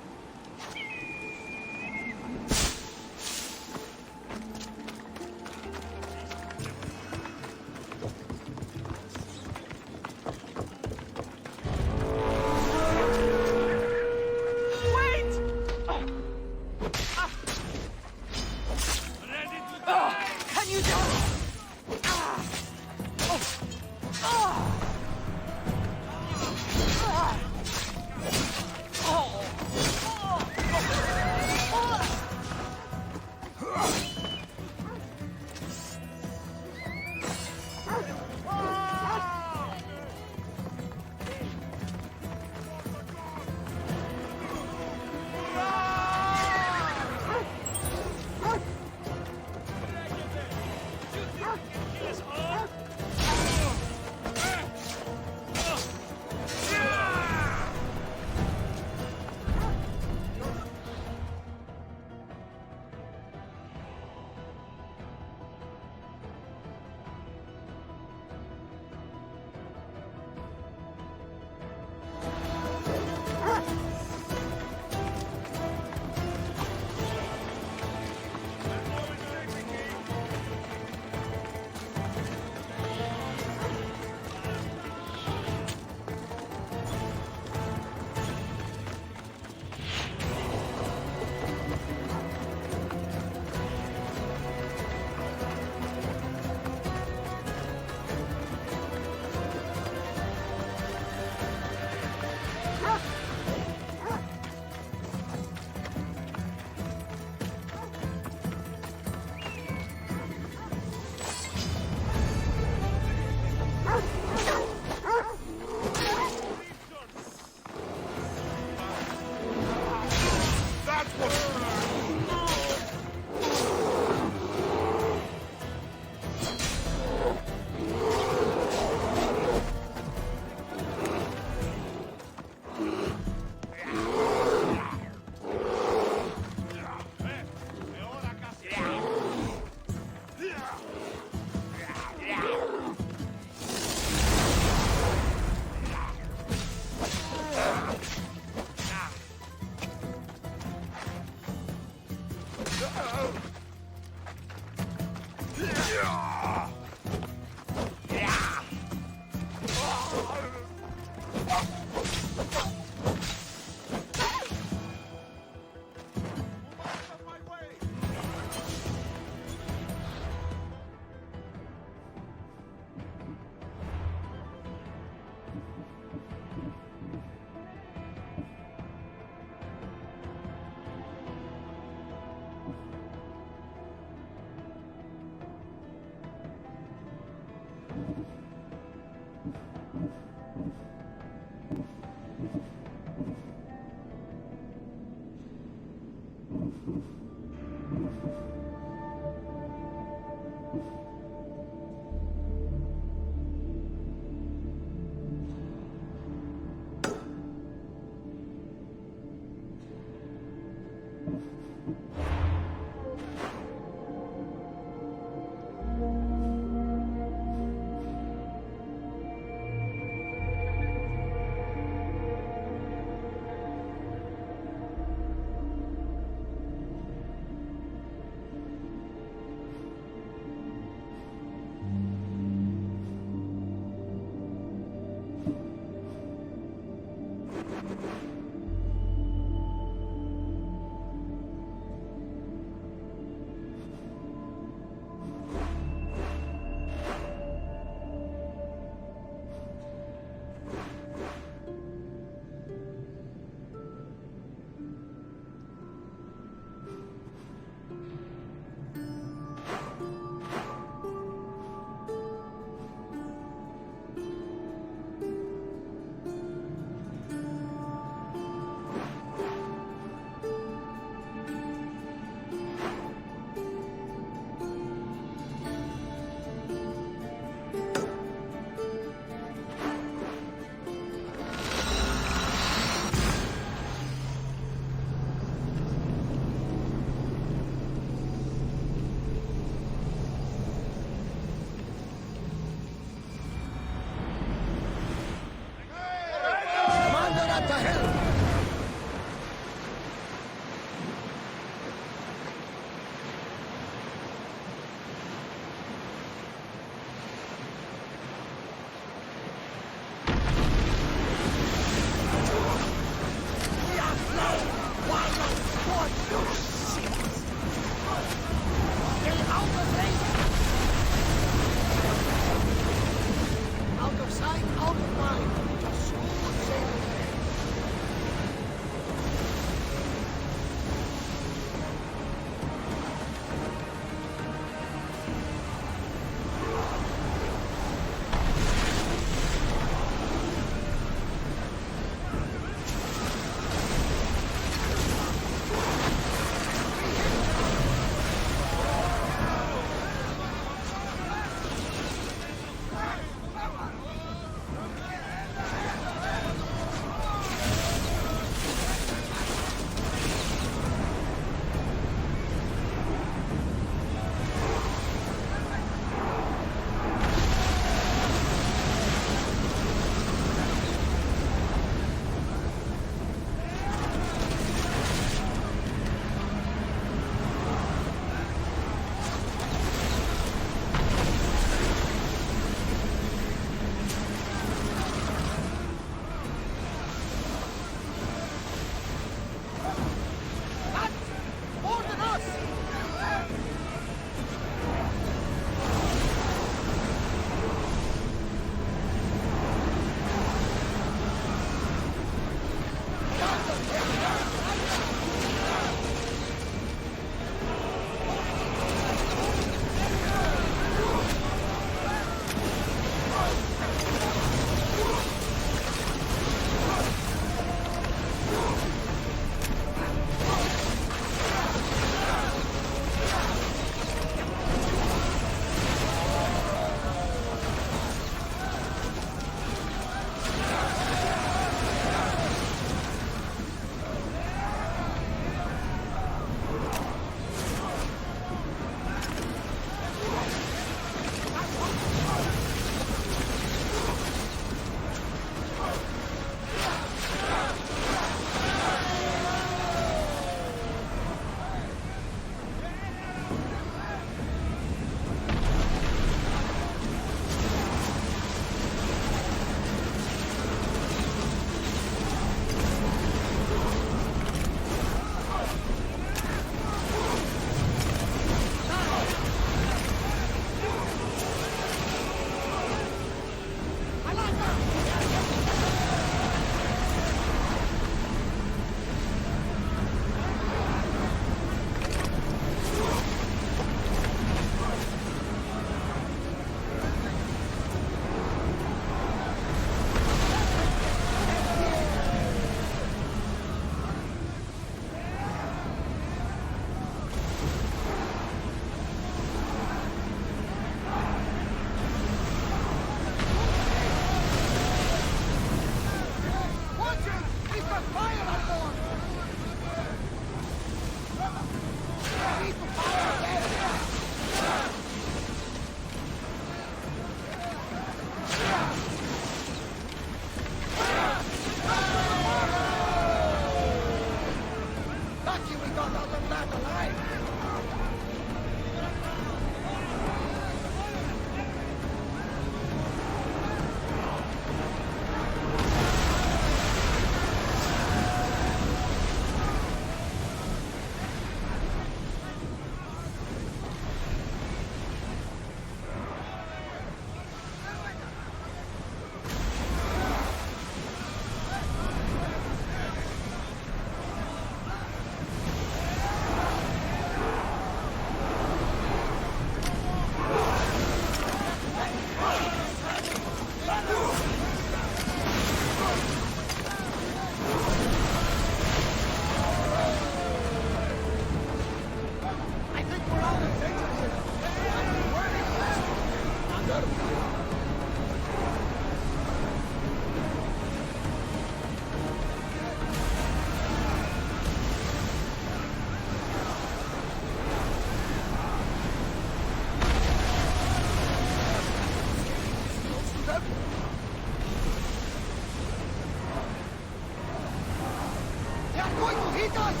Meet us!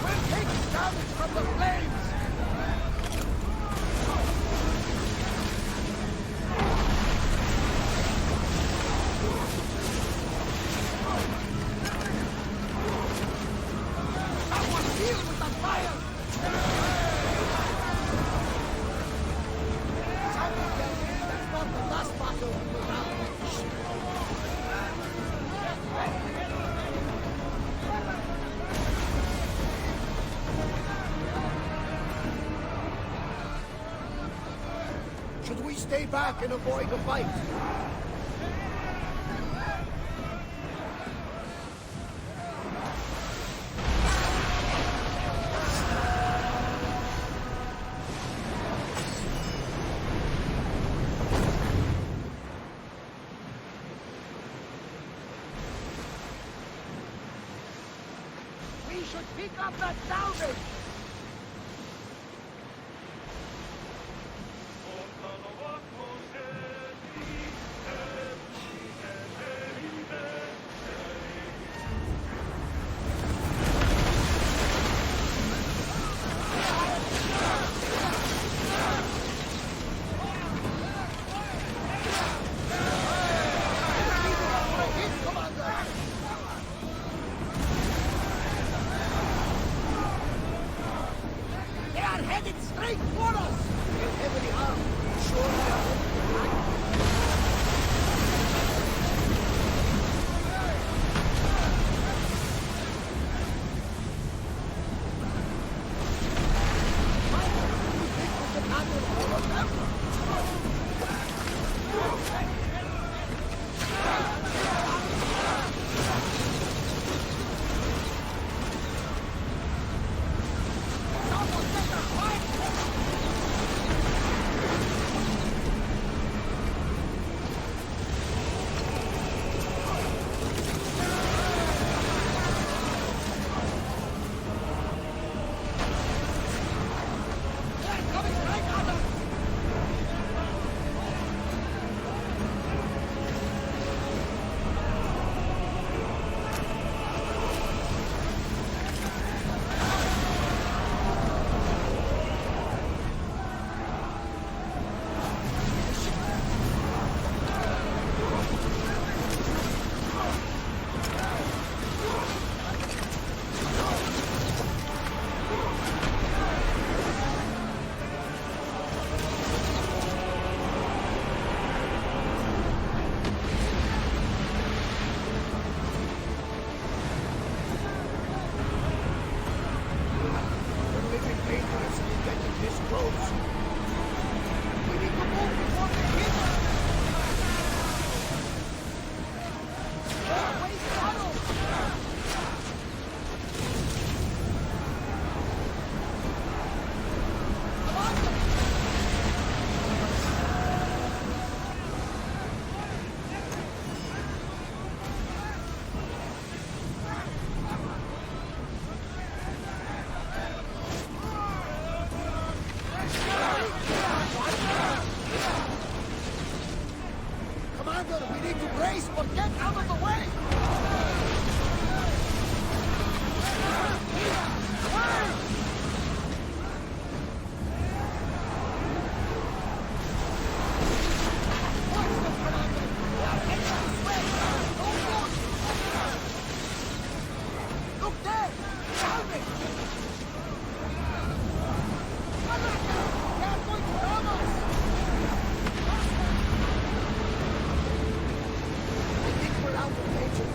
We're taking damage from the flames! Should we stay back and avoid the fight? We should pick up that salvage! They are headed straight for us! They're heavily armed. Sure they are ready to attack. You think we can handle all of them? Commander, we need to brace, but get out of the way! Look there! Salvage! They're going to ram us! I think we're out of danger.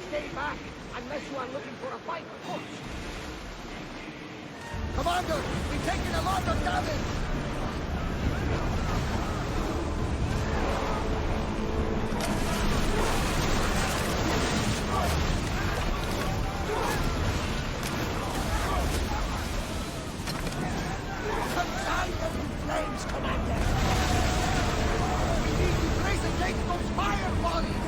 Stay back, unless you are looking for a fight, of course. Commander, we've taken a lot of damage! Consign them to flames, Commander! We need to trace and take those fire volleys!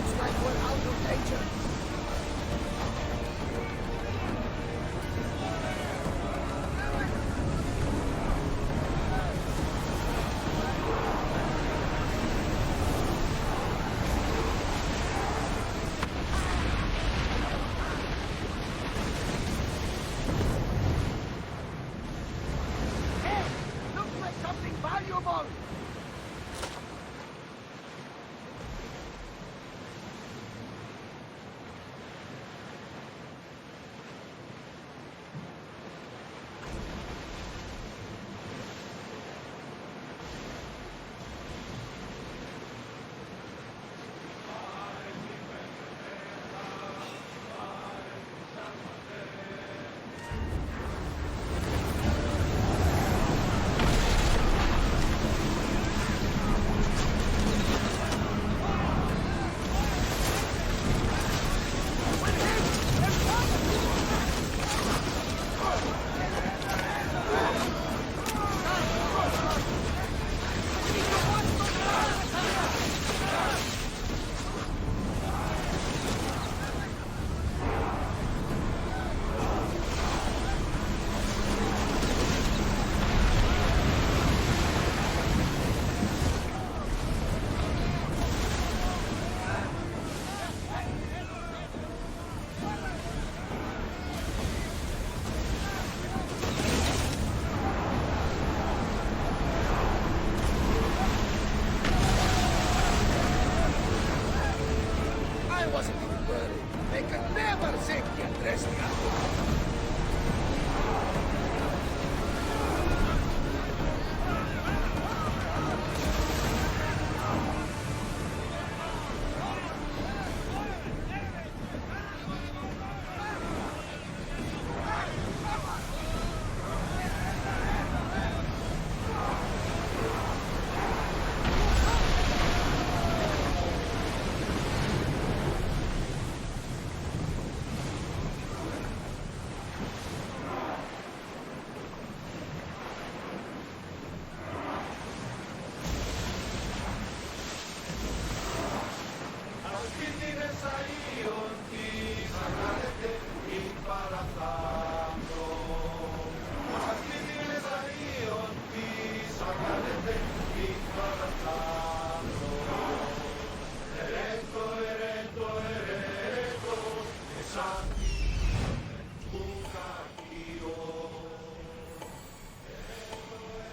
looks like we're out of danger.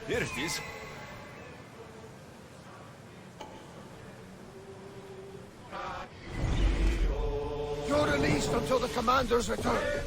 Here it is. You're released until the commander's return.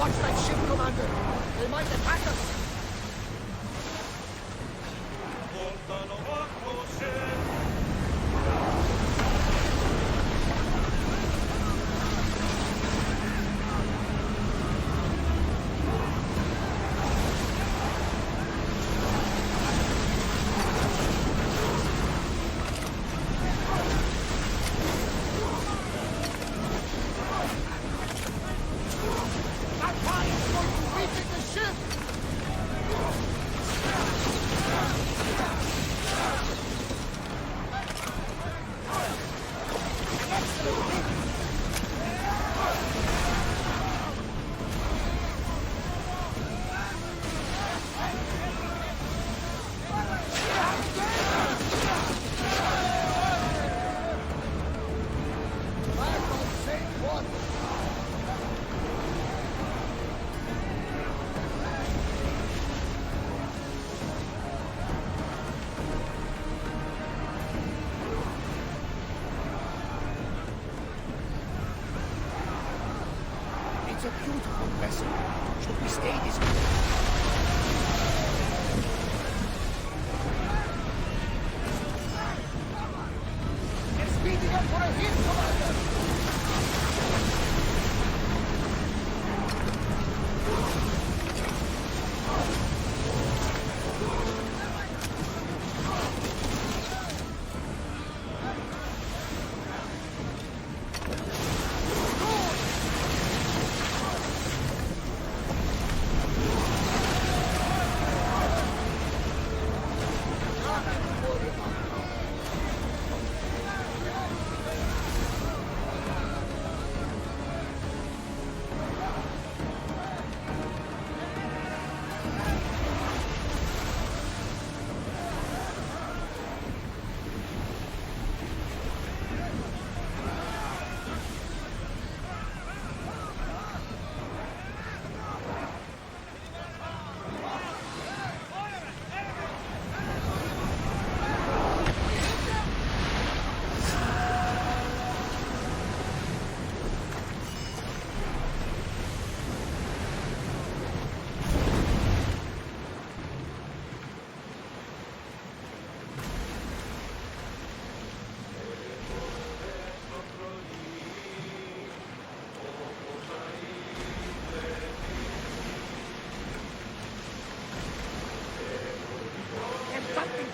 Watch that ship, Commander! They might attack us! It's a beautiful vessel. Should we stay this way? They're speeding up for a hit, Commander!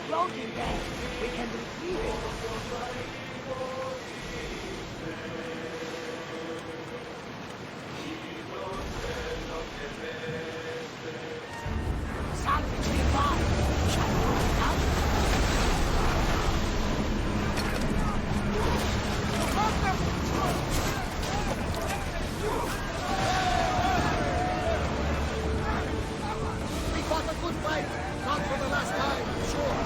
Floating there. We can retrieve it. Salvage nearby. Shall we go down? We fought a good fight. Not for the last time, sure.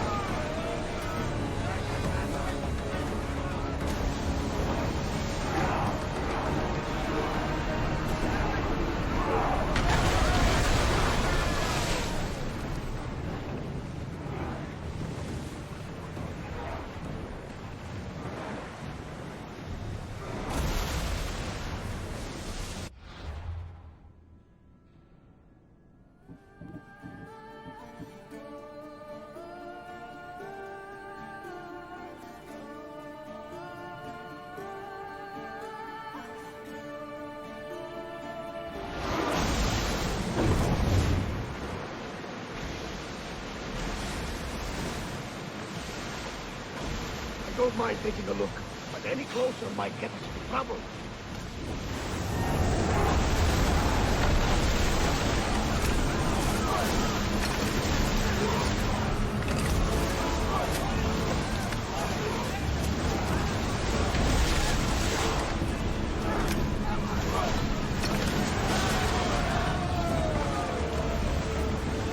I don't mind taking a look, but any closer might get us into trouble.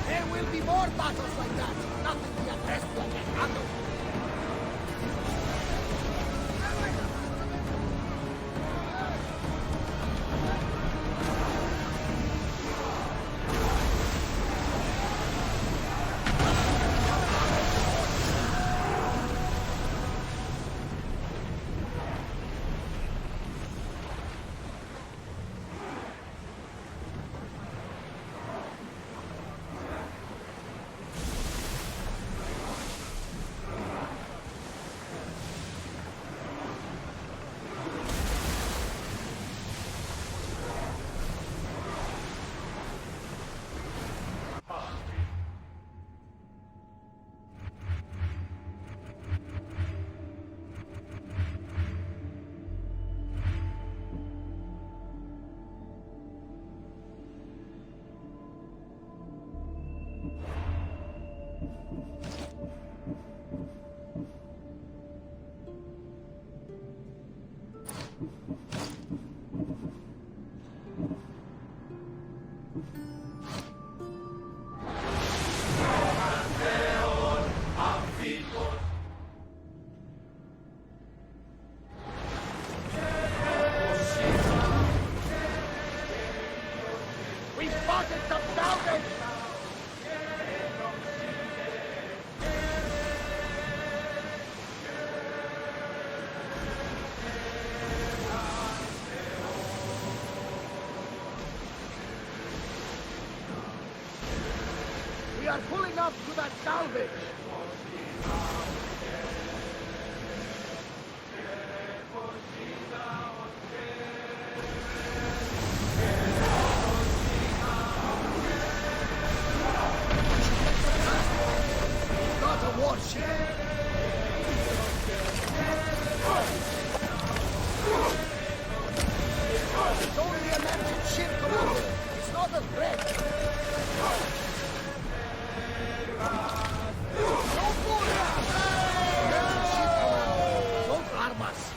There will be more battles like that. Nothing the Athenian can handle. project of salvage! We are pulling up to that salvage! Got a warship! It's only a magic ship, Commander! It's not a threat! Don't harm us!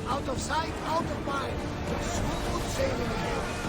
Out of sight, out of mind. Smooth sailing ahead.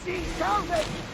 Dissolve it!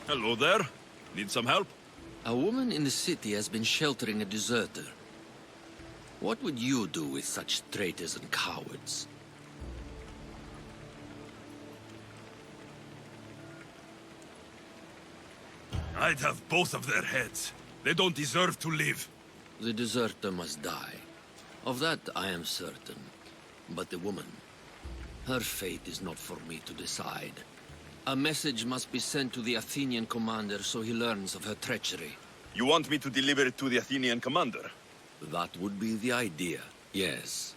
Hello there. Need some help? A woman in the city has been sheltering a deserter. What would you do with such traitors and cowards? I'd have both of their heads. They don't deserve to live. The deserter must die. Of that I am certain. But the woman, her fate is not for me to decide. A message must be sent to the Athenian commander so he learns of her treachery. You want me to deliver it to the Athenian commander? That would be the idea, yes.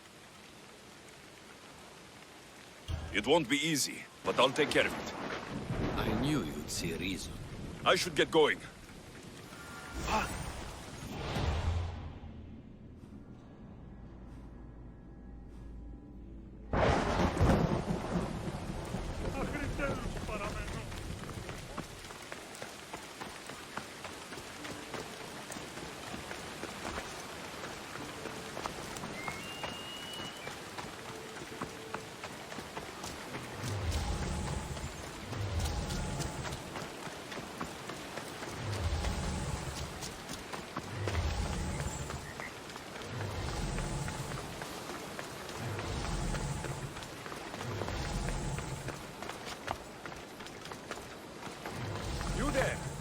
It won't be easy, but I'll take care of it. I knew you'd see reason. I should get going.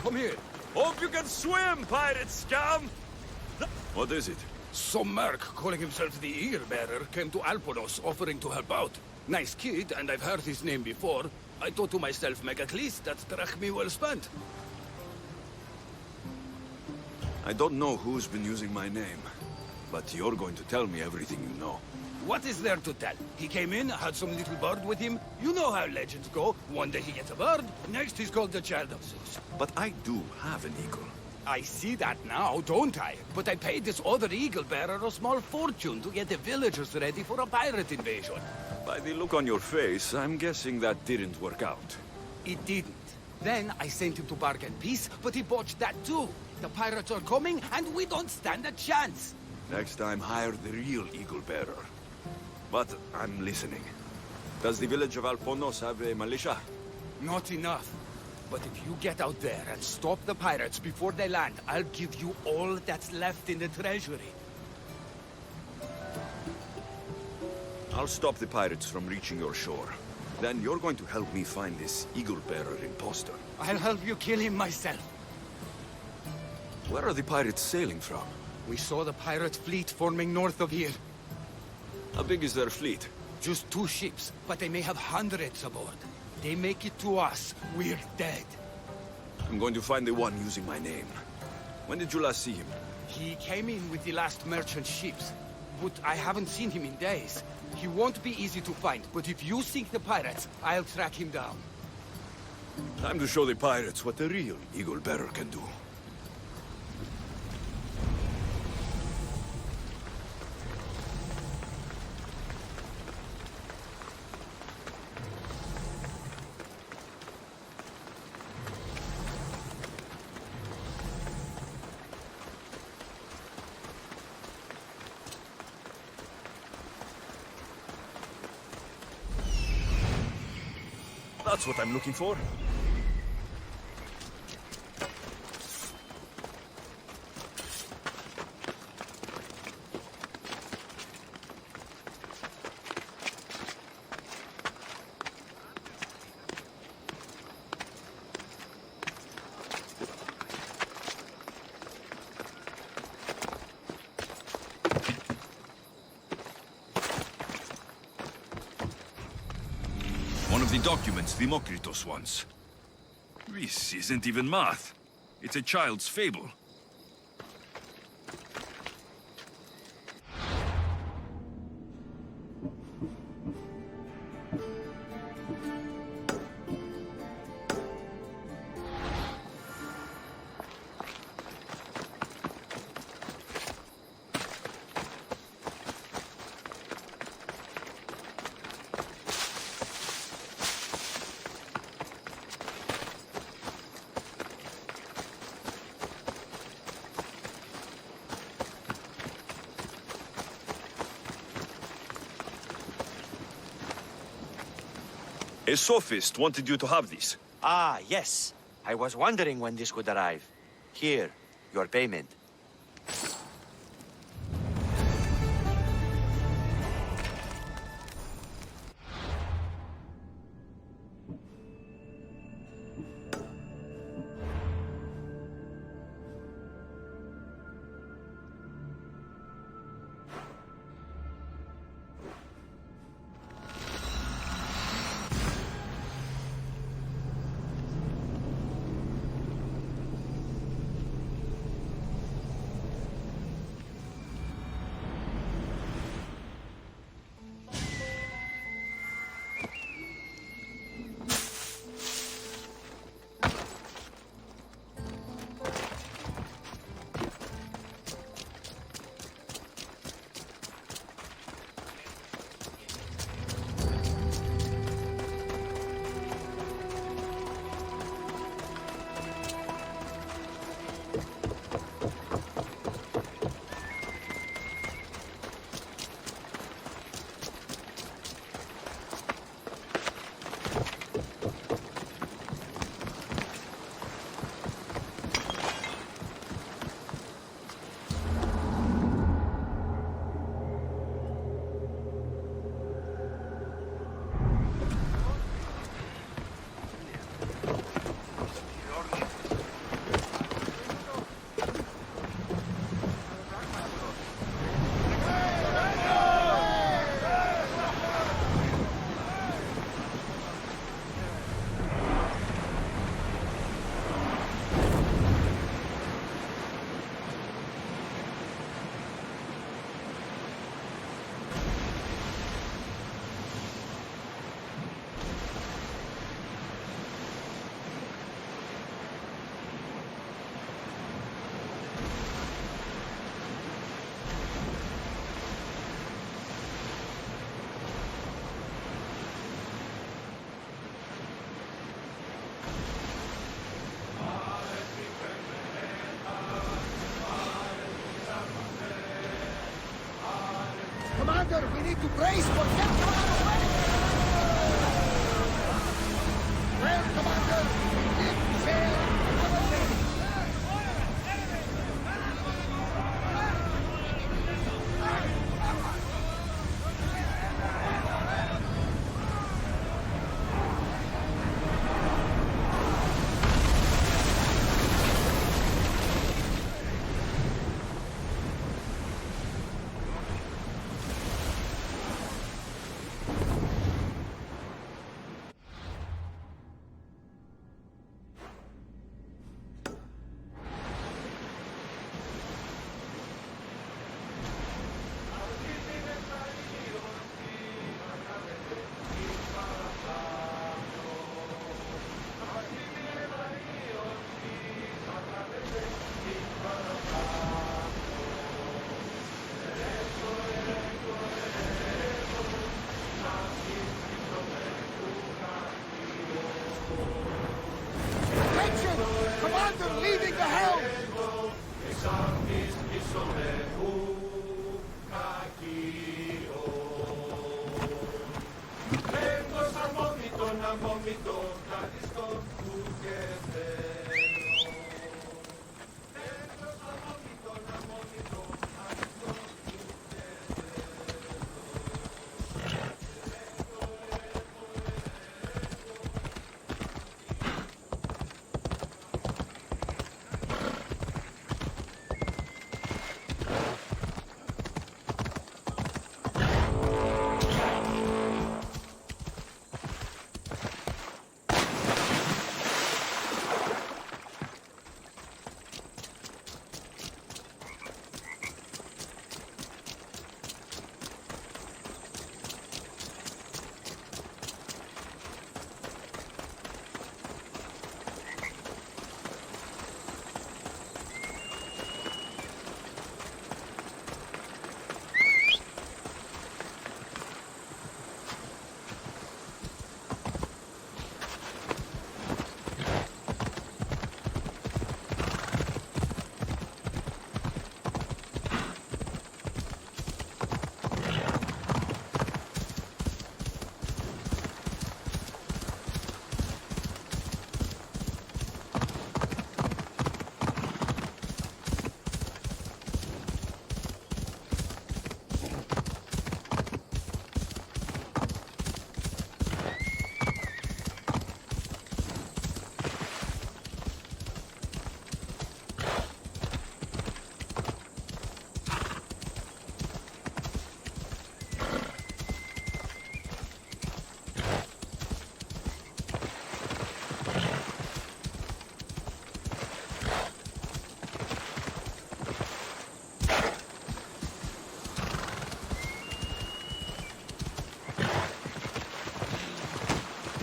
Come here. Hope you can swim, pirate scum! What is it? Some merc calling himself the Eagle Bearer came to Alponos offering to help out. Nice kid, and I've heard his name before. I thought to myself, Megacles, that's drachmi well spent. I don't know who's been using my name, but you're going to tell me everything you know. What is there to tell? He came in, had some little bird with him. You know how legends go. One day he gets a bird, next he's called the child of Zeus. But I do have an eagle. I see that now, don't I? But I paid this other eagle bearer a small fortune to get the villagers ready for a pirate invasion. By the look on your face, I'm guessing that didn't work out. It didn't. Then I sent him to bargain peace, but he botched that too. The pirates are coming, and we don't stand a chance. Next time, hire the real eagle bearer. But I'm listening. Does the village of Alponos have a militia? Not enough. But if you get out there and stop the pirates before they land, I'll give you all that's left in the treasury. I'll stop the pirates from reaching your shore. Then you're going to help me find this eagle-bearer imposter. I'll help you kill him myself. Where are the pirates sailing from? We saw the pirate fleet forming north of here. How big is their fleet? Just 2 ships, but they may have hundreds aboard. They make it to us, we're dead. I'm going to find the one using my name. When did you last see him? He came in with the last merchant ships, but I haven't seen him in days. He won't be easy to find, but if you sink the pirates, I'll track him down. Time to show the pirates what the real eagle-bearer can do. That's what I'm looking for. One of the documents Demokritos wants. This isn't even math. It's a child's fable. A sophist wanted you to have this. Ah, yes. I was wondering when this would arrive. Here, your payment. Commander, we need to brace for them to run away! Well, Commander, we need to sail our way.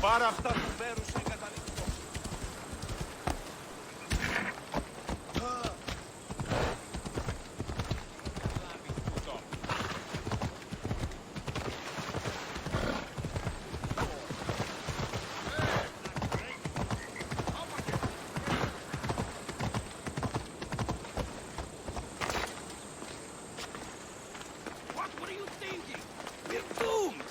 Πάρε αυτά του μέρους είναι καταληκτικό. What were you thinking? We're doomed!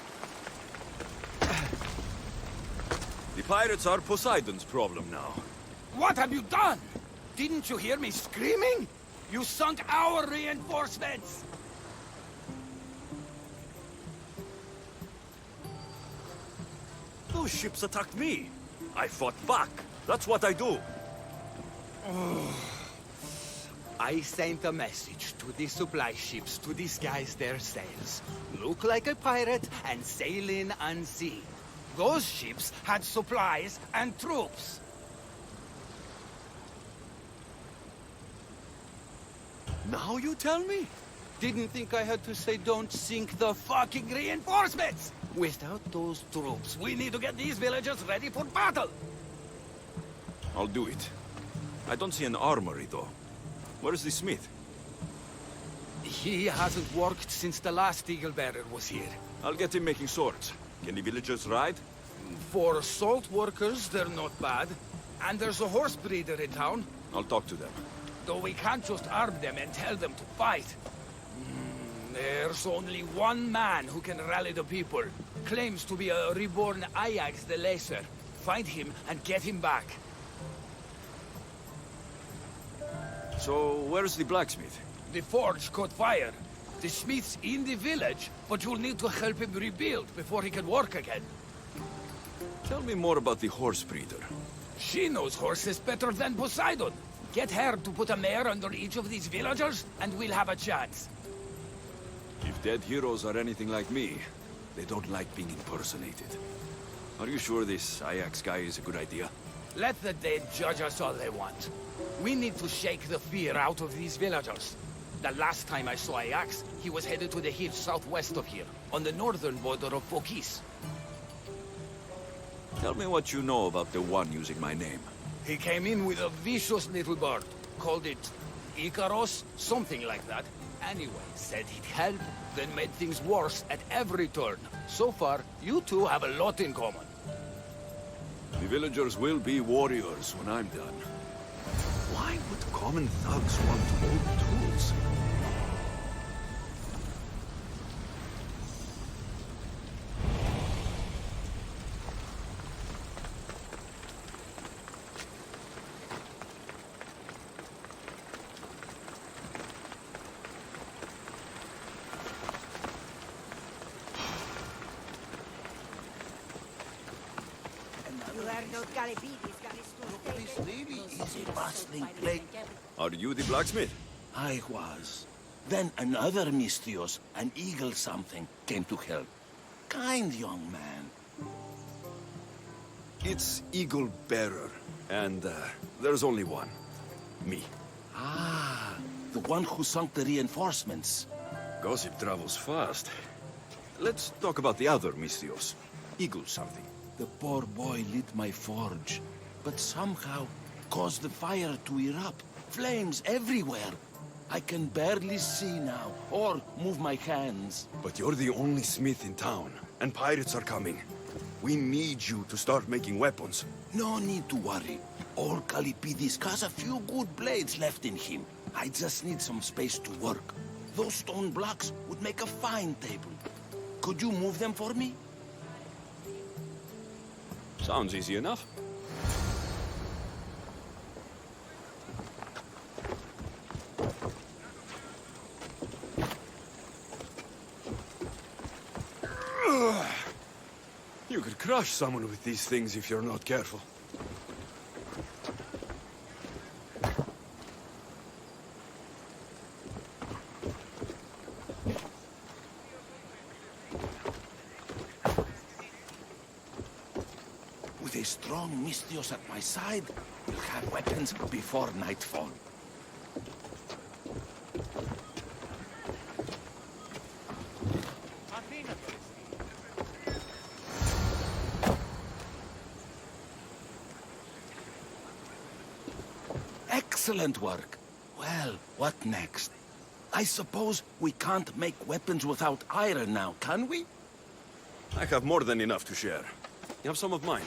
The pirates are Poseidon's problem now. What have you done? Didn't you hear me screaming? You sunk our reinforcements! Those ships attacked me. I fought back. That's what I do. I sent a message to the supply ships to disguise their sails. Look like a pirate and sail in unseen. Those ships had supplies and troops. Now you tell me? Didn't think I had to say don't sink the fucking reinforcements! Without those troops, we need to get these villagers ready for battle! I'll do it. I don't see an armory, though. Where's the smith? He hasn't worked since the last eagle bearer was here. I'll get him making swords. Can the villagers ride? For salt workers, they're not bad. And there's a horse breeder in town. I'll talk to them. Though we can't just arm them and tell them to fight. There's only one man who can rally the people. Claims to be a reborn Ajax the Lesser. Find him and get him back. So, where's the blacksmith? The forge caught fire. The smith's in the village, but you'll need to help him rebuild before he can work again. Tell me more about the horse breeder. She knows horses better than Poseidon. Get her to put a mare under each of these villagers, and we'll have a chance. If dead heroes are anything like me, they don't like being impersonated. Are you sure this Ajax guy is a good idea? Let the dead judge us all they want. We need to shake the fear out of these villagers. The last time I saw Ajax, he was headed to the hills southwest of here, on the northern border of Phokis. Tell me what you know about the one using my name. He came in with a vicious little bird. Called it Icaros, something like that. Anyway, said he'd help, then made things worse at every turn. So far, you two have a lot in common. The villagers will be warriors when I'm done. Why would common thugs want old tools? This really is a bustling place. Are you the blacksmith? I was. Then another Misthios, an eagle something, came to help. Kind young man. It's Eagle Bearer, and there's only one. Me. Ah, the one who sunk the reinforcements. Gossip travels fast. Let's talk about the other Misthios. Eagle something. The poor boy lit my forge, but somehow caused the fire to erupt. Flames everywhere. I can barely see now, or move my hands. But you're the only smith in town, and pirates are coming. We need you to start making weapons. No need to worry. Old Kalipidis has a few good blades left in him. I just need some space to work. Those stone blocks would make a fine table. Could you move them for me? Sounds easy enough. You could crush someone with these things if you're not careful. With a strong Misthios at my side, we'll have weapons before nightfall. Excellent work. Well, what next? I suppose we can't make weapons without iron now, can we? I have more than enough to share. You have some of mine.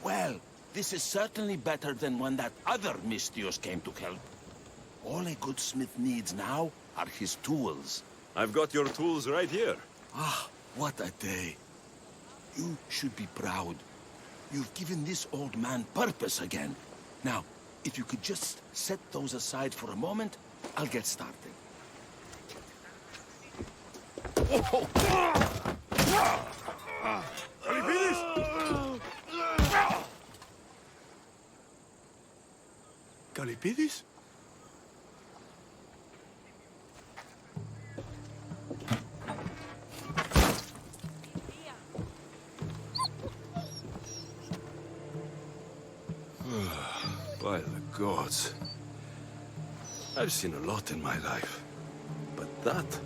Well, this is certainly better than when that other Misthios came to help. All a good smith needs now are his tools. I've got your tools right here. Ah, what a day. You should be proud. You've given this old man purpose again. Now, if you could just set those aside for a moment, I'll get started. Kalipidis? By the gods. I've seen a lot in my life, but that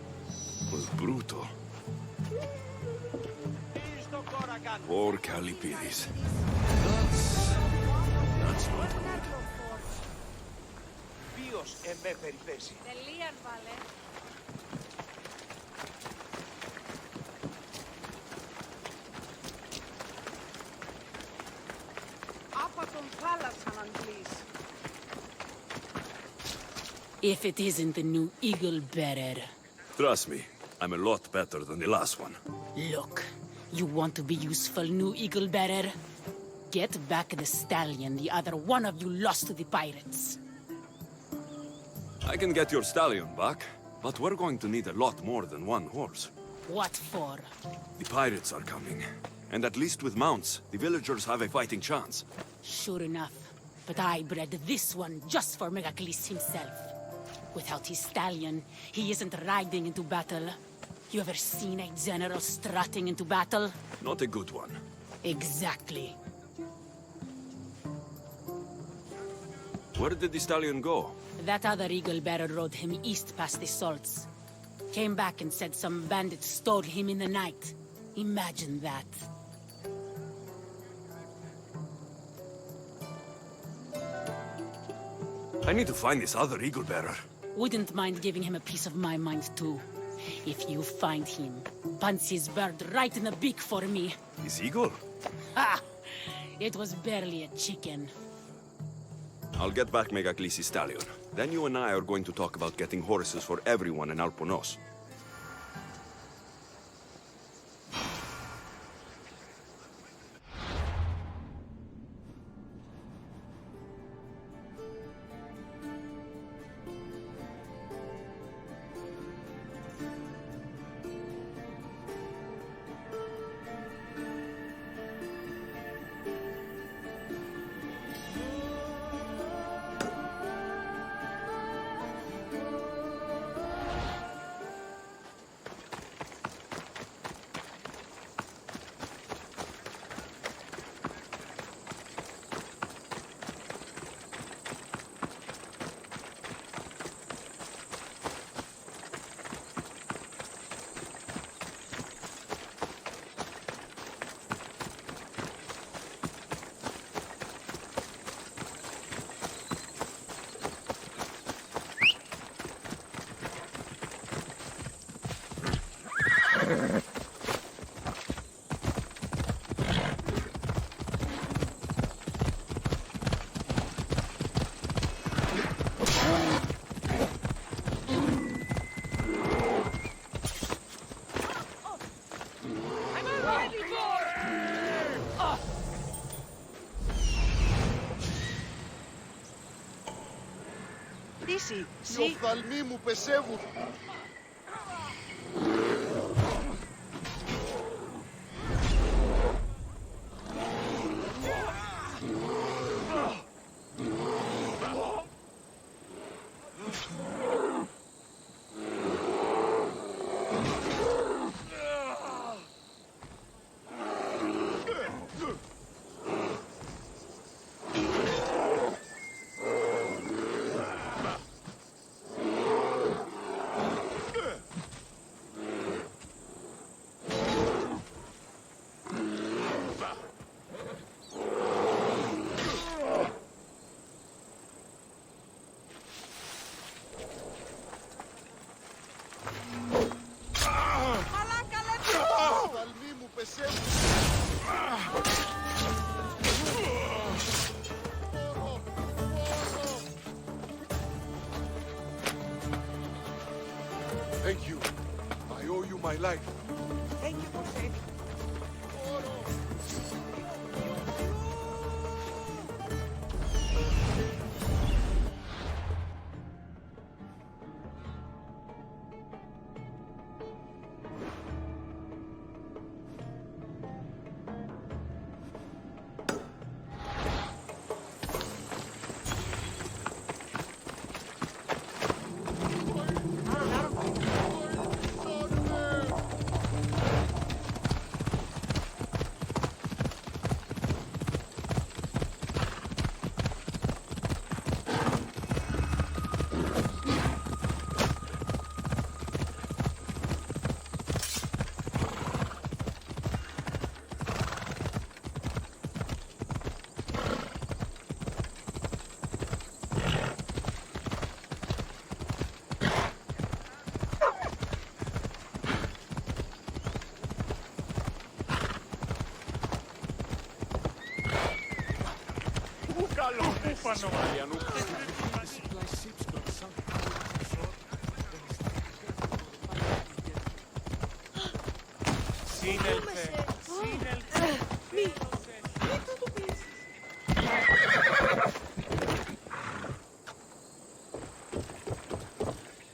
was brutal. Poor Kalipidis. That's not good. If it isn't the new Eagle Bearer. Trust me, I'm a lot better than the last one. Look, you want to be useful, new Eagle Bearer? Get back the stallion the other one of you lost to the pirates. I can get your stallion back, but we're going to need a lot more than one horse. What for? The pirates are coming, and at least with mounts, the villagers have a fighting chance. Sure enough, but I bred this one just for Megacles himself. Without his stallion, he isn't riding into battle. You ever seen a general strutting into battle? Not a good one. Exactly. Where did the stallion go? That other Eagle Bearer rode him east past the salts. Came back and said some bandits stole him in the night. Imagine that. I need to find this other Eagle Bearer. Wouldn't mind giving him a piece of my mind, too. If you find him, punch his bird right in the beak for me. His eagle? Ha! It was barely a chicken. I'll get back Megacles' stallion. Then you and I are going to talk about getting horses for everyone in Alponos. Easy. See? Οι οφθαλμοί μου πεσεύουν. Thank you. I owe you my life. Thank you for saving.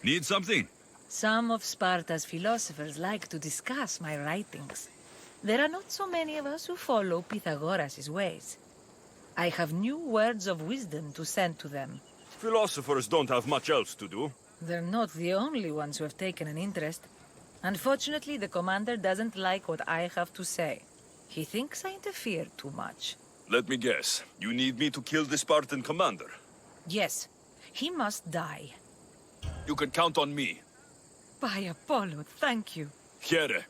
Need something? Some of Sparta's philosophers like to discuss my writings. There are not so many of us who follow Pythagoras' ways. I have new words of wisdom to send to them. Philosophers don't have much else to do. They're not the only ones who have taken an interest. Unfortunately, the commander doesn't like what I have to say. He thinks I interfere too much. Let me guess. You need me to kill the Spartan commander? Yes, he must die. You can count on me. By Apollo, thank you. Here.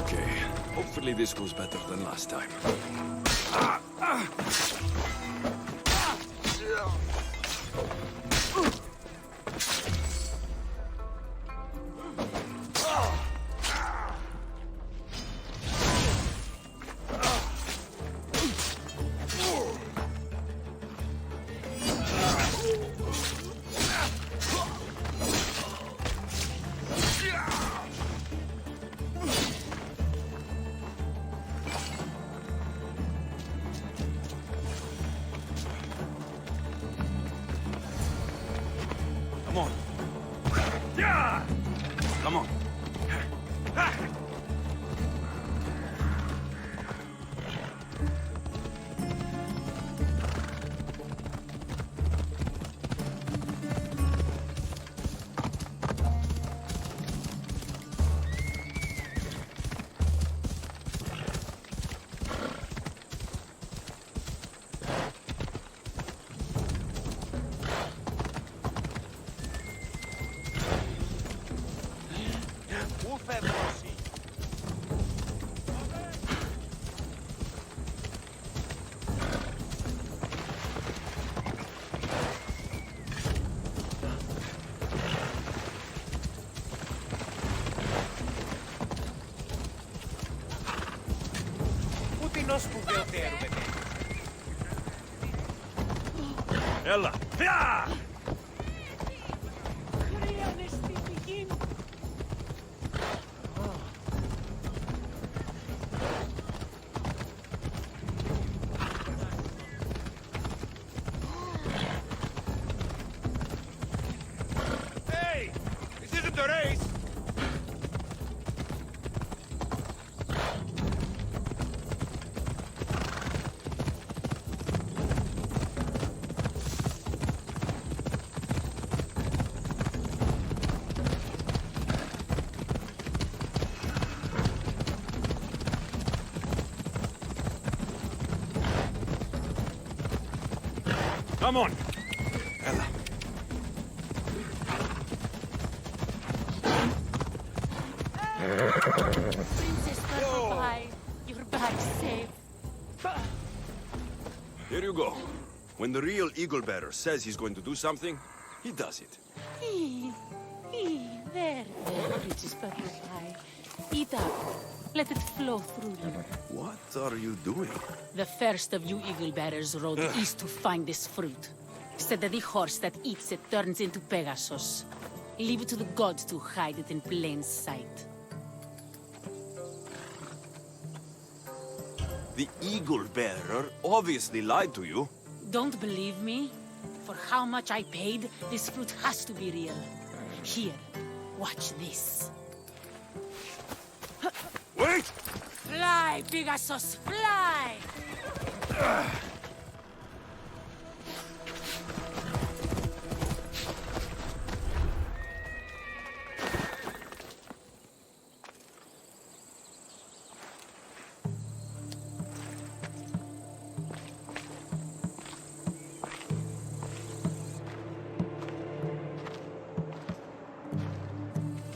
Okay. Hopefully this goes better than last time. Come on. Come on. Ella! Fia! Hey! This isn't a race! Come on! Ella. Princess Butterfly, you're back safe. Here you go. When the real eagle bearer says he's going to do something, he does it. There, Princess Butterfly. Eat up. Let it flow through you. What are you doing? The first of you eagle bearers rode east to find this fruit. Said that the horse that eats it turns into Pegasus. Leave it to the gods to hide it in plain sight. The eagle bearer obviously lied to you. Don't believe me? For how much I paid, this fruit has to be real. Here, watch this. Wait! Fly, Pegasus, fly!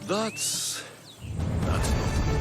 That's not good.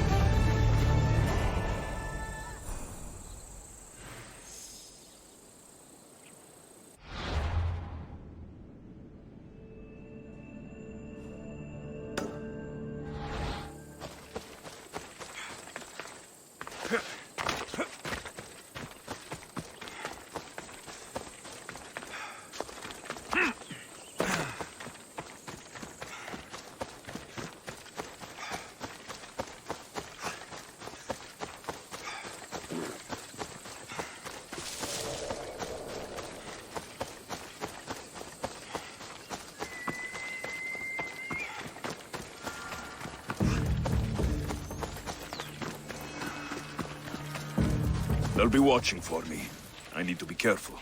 They'll be watching for me. I need to be careful.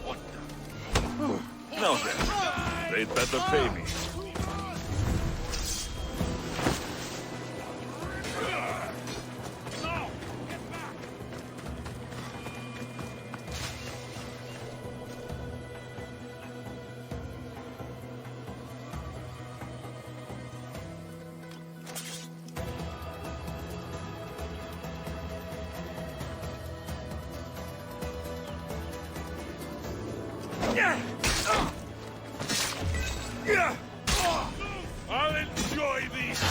What the? Now then, they'd better pay me. I'll enjoy these.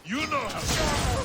You know how.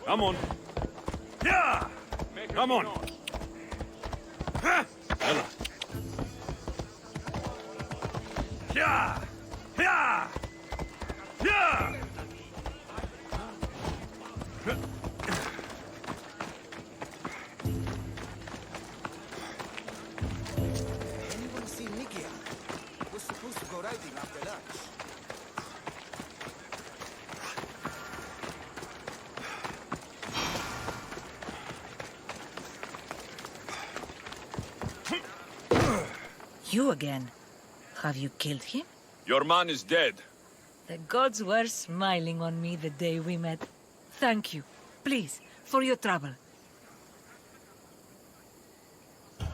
Come on. Yeah! Come on. Yalla. Yeah! Yeah! Yeah! Anyone see Nicky? We're supposed to go riding after lunch. You again. Have you killed him? Your man is dead. The gods were smiling on me the day we met. Thank you. Please, for your trouble.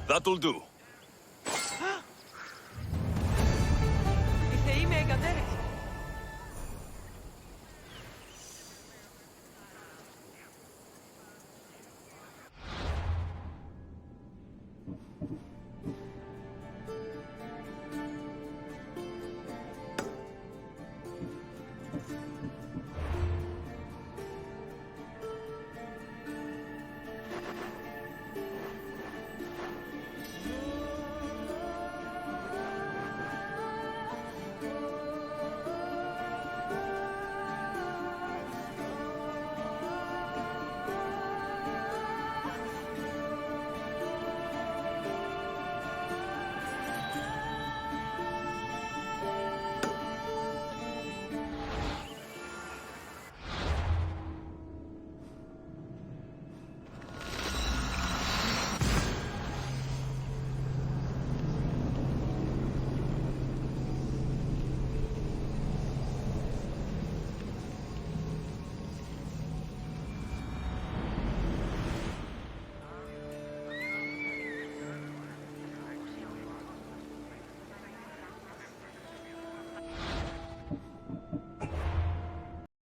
That'll do.